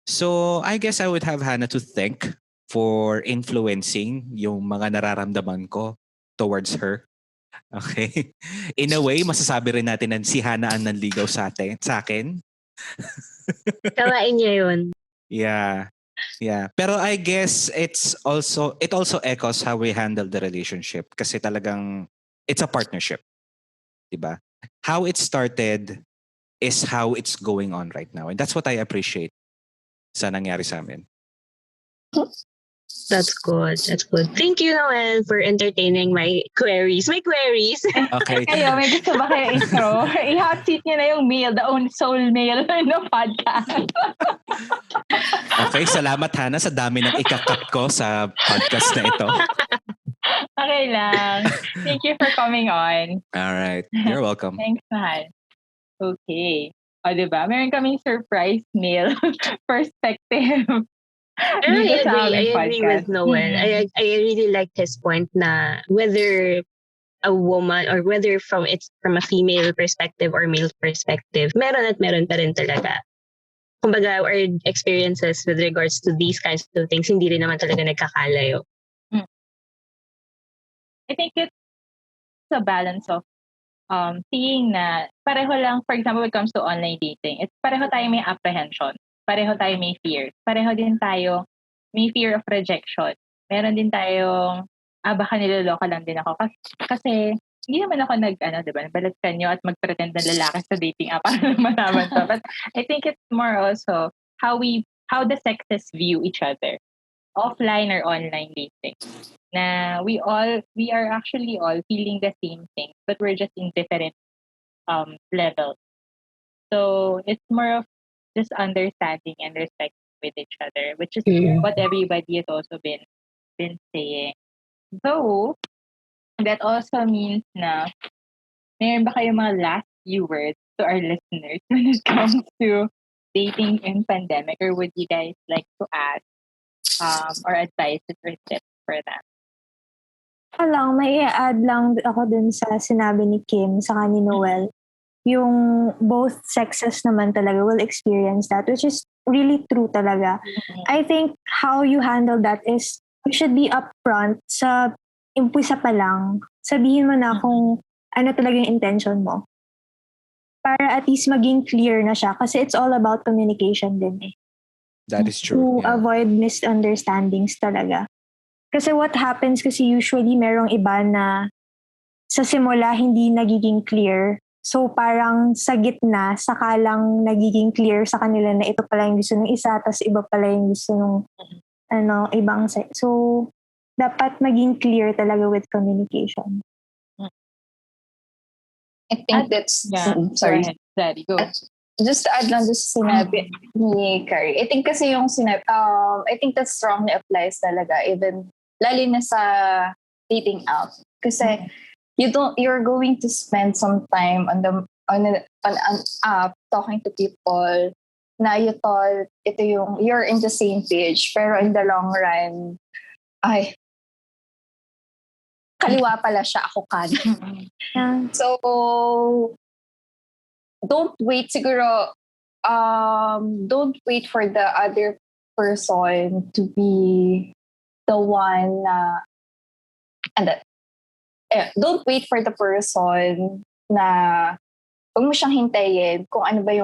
S5: So, I guess I would have Hannah to thank for influencing yung mga nararamdaman ko towards her. Okay. In a way, masasabi rin natin na si Hannah ang nanligaw sa akin.
S2: Kawain niya yun.
S5: Yeah. Pero I guess it also echoes how we handle the relationship kasi talagang it's a partnership. Diba? How it started is how it's going on right now. And that's what I appreciate sa nangyari sa amin.
S2: That's good. Thank you, Noel, for entertaining my queries.
S5: Okay.
S1: Kayo, may gusto ba kayo intro? I-hot seat niyo na yung male, the own soul male ng podcast.
S5: Okay, salamat Hannah sa dami ng ikakat ko sa podcast na ito.
S1: Okay lang. Thank you for coming on.
S5: All right. You're welcome.
S1: Thanks, man. Okay. O, diba? Meron kaming surprise male perspective.
S2: I agree with Noel. I really like his point na whether a woman or whether from a female perspective or male perspective, meron pa rin talaga. Kumbaga, our experiences with regards to these kinds of things, hindi rin naman talaga nagkakalayo.
S1: I think it's a balance of seeing na pareho lang, for example, when it comes to online dating, it's pareho tayo may apprehension. Pareho tayo may fear. Pareho din tayo may fear of rejection. Meron din tayong baka niloloko lang din ako. Kasi hindi naman ako nagbalikan nyo at mag-pretend na lalaki sa dating app para malaman to. But I think it's more also how the sexes view each other, offline or online dating. Na we are actually all feeling the same thing, but we're just in different levels. So it's more of just understanding and respect with each other, which is what everybody has also been saying. So that also means na mayroon ba kayong mga last few words to our listeners when it comes to dating in pandemic, or would you guys like to add or advices or tips for that?
S4: May i-add lang ako dun sa sinabi ni Kim sa ni Noel. Yung both sexes naman talaga will experience that, which is really true talaga. I think how you handle that is you should be upfront sa umpisa pa lang. Sabihin mo na kung ano talaga yung intention mo. Para at least maging clear na siya. Kasi it's all about communication din eh.
S5: That is true.
S4: To avoid misunderstandings talaga. Kasi what happens kasi usually merong iba na sa simula hindi nagiging clear. So parang sa gitna, saka lang nagiging clear sa kanila na ito pala yung gusto ng isa, tas iba pala yung gusto ng ibang sex. So dapat maging clear talaga with communication.
S3: I think that's... Sorry.
S1: Go.
S3: Just to add lang sa sinabi ni Carrie. I think kasi yung sinabi... I think that strongly applies talaga even lalo na sa dating app. Kasi you're going to spend some time on an app talking to people na you thought you're in the same page, pero in the long run, kaliwa pala siya, ako kanan. So, don't wait siguro, don't wait for the other person to be the one na, don't wait for the person na huwag mo siyang hintayin kung ano ba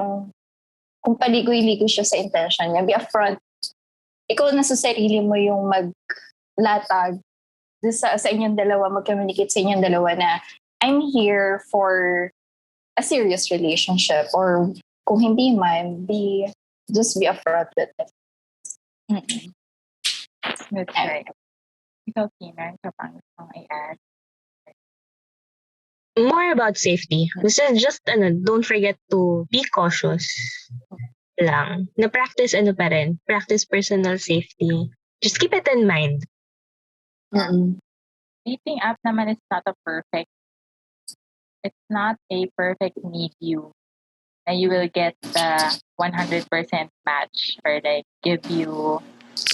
S3: kung paligoy-ligoy siya sa intention niya. Be upfront. Ikaw na sa sarili mo yung maglatag sa inyong dalawa, mag-communicate sa inyong dalawa na I'm here for a serious relationship, or kung hindi man, just be upfront with it.
S1: That's right. Ikaw, Tina, ka pang i-add?
S2: More about safety. This is just, don't forget to be cautious lang. Na-practice pa rin. Practice personal safety. Just keep it in mind.
S1: Dating app naman is not it's not a perfect meet you. And you will get the 100% match or like give you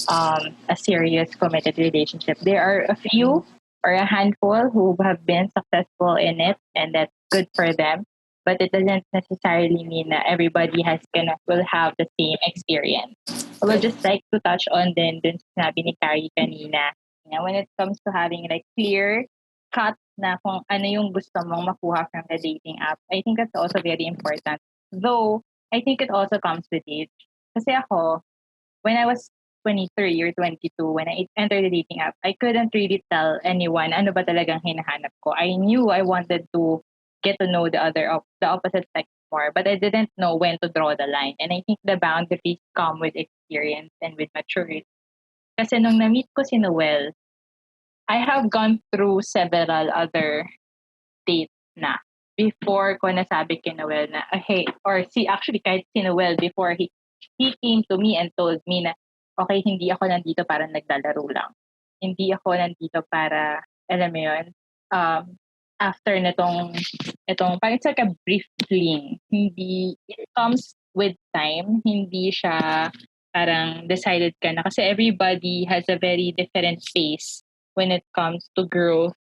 S1: a serious committed relationship. There are a few or a handful who have been successful in it, and that's good for them. But it doesn't necessarily mean that everybody will have the same experience. I would just like to touch on dun sinabi ni Carrie kanina. When it comes to having like clear cut na kung ano yung gusto mong makuha from the dating app, I think that's also very important. Though, I think it also comes with age. Kasi ako, when I was 23 or 22, when I entered the dating app, I couldn't really tell anyone ano ba talagang hinahanap ko. I knew I wanted to get to know the opposite sex more, but I didn't know when to draw the line. And I think the boundaries come with experience and with maturity. Kasi nung na-meet ko si Noel, I have gone through several other dates na before ko nasabi kay Noel na, hey, or actually kahit si Noel before he came to me and told me na, okay, hindi ako nandito para naglalaro lang. Hindi ako nandito para, alam mo yun, after itong parang it's like a brief fling. It comes with time. Hindi siya parang decided ka na. Kasi everybody has a very different pace when it comes to growth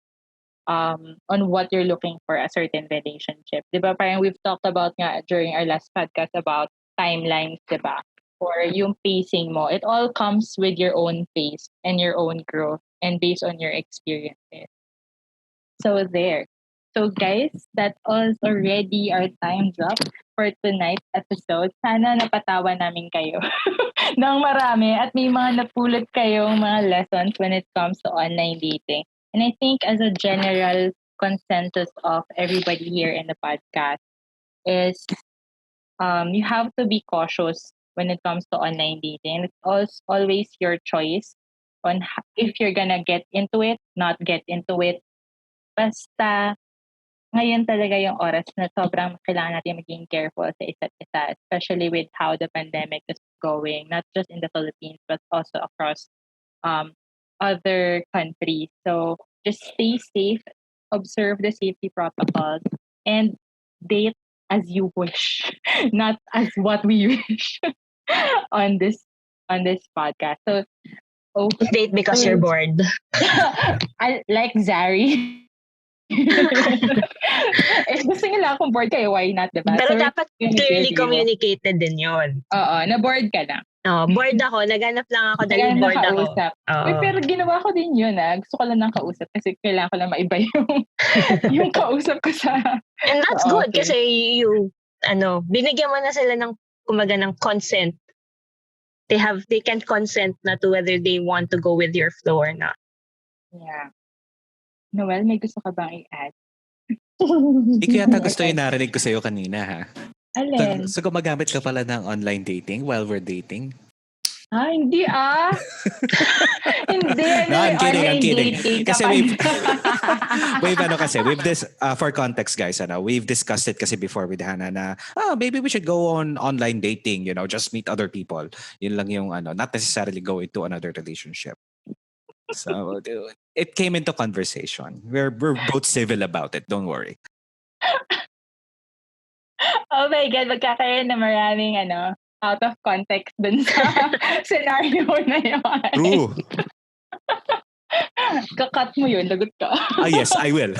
S1: on what you're looking for a certain relationship. Diba? Parang we've talked about nga during our last podcast about timelines, diba? Or yung pacing mo. It all comes with your own pace and your own growth and based on your experiences. So there. So guys, that was already our time's up for tonight's episode. Sana napatawa namin kayo ng marami at may mga napulot kayong mga lessons when it comes to online dating. And I think as a general consensus of everybody here in the podcast is you have to be cautious when it comes to online dating. It's always your choice on if you're gonna get into it, not get into it. Basta ngayon talaga yung oras na sobrang kailangan natin maging careful sa isa't isa, especially with how the pandemic is going, not just in the Philippines, but also across other countries. So just stay safe, observe the safety protocols, and date as you wish, not as what we wish on this podcast. So
S2: Date because you're bored.
S1: I like Zari. Gusto nyo lang kung bored kayo, why not, diba?
S2: Pero
S1: So,
S2: dapat clearly communicated din yun.
S1: Oo, na-bored ka lang.
S2: Bored ako. Naganap lang ako dahil bored ako.
S1: Uy, pero ginawa ko din yun. Gusto ko lang ng kausap kasi kailangan ko lang maiba yung kausap ko sa...
S2: And that's good kasi binigyan mo na sila ng kumaga ng consent. They can consent na to whether they want to go with your flow or not.
S1: Yeah. Noel, may gusto ka bang i-add?
S5: Ikaw yata gusto yung narinig ko sa'yo kanina, ha?
S1: Alin?
S5: So gumagamit ka pala ng online dating while we're dating?
S1: Hindi Hindi.
S5: No, I'm kidding. Kasi we've for context guys, we've discussed it kasi before with Hannah na, maybe we should go on online dating, just meet other people. Yun lang yung not necessarily go into another relationship. So, it came into conversation. We're both civil about it. Don't worry.
S1: Oh my God, magkakaroon na maraming out of context dun sa scenario na yun.
S5: True.
S1: Kakat mo yun, lagot ka.
S5: Yes, I will.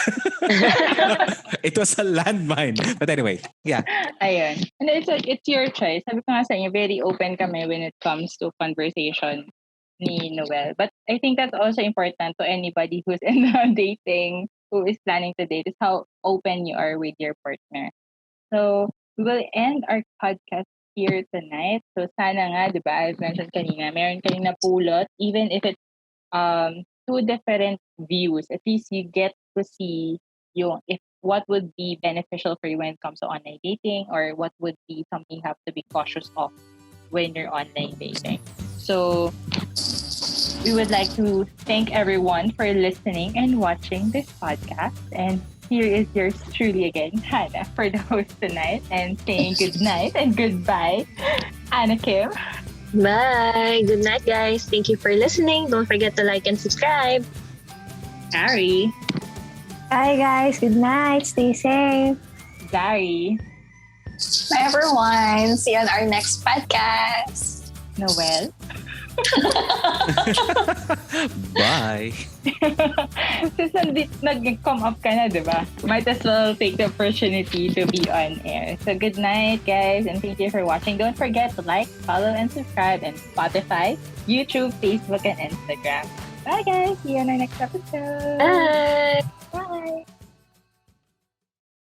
S5: It was a landmine. But anyway, yeah.
S1: Ayun. And it's your choice. Sabi ko nga sa inyo, very open kami when it comes to conversation ni Noel. But I think that's also important to anybody who's in the dating, who is planning to date, is how open you are with your partner. So, we will end our podcast here tonight. So, sana nga, di ba, as mentioned kanina, meron kayong napulot, even if it's two different views, at least you get to see what would be beneficial for you when it comes to online dating, or what would be something you have to be cautious of when you're online dating. So, we would like to thank everyone for listening and watching this podcast. And here is yours truly again, Hannah, for the host tonight, and saying good night and goodbye, Anna Kim.
S2: Bye. Good night, guys. Thank you for listening. Don't forget to like and subscribe.
S1: Harry.
S4: Bye, guys. Good night. Stay safe.
S1: Zari.
S3: Bye, everyone. See you on our next podcast.
S1: Noel.
S5: Bye.
S1: Since nag-come up ka na, diba? Might as well take the opportunity to be on air. So good night, guys, and thank you for watching. Don't forget to like, follow, and subscribe on Spotify, YouTube, Facebook, and Instagram. Bye, guys. See you on our next episode.
S2: Bye.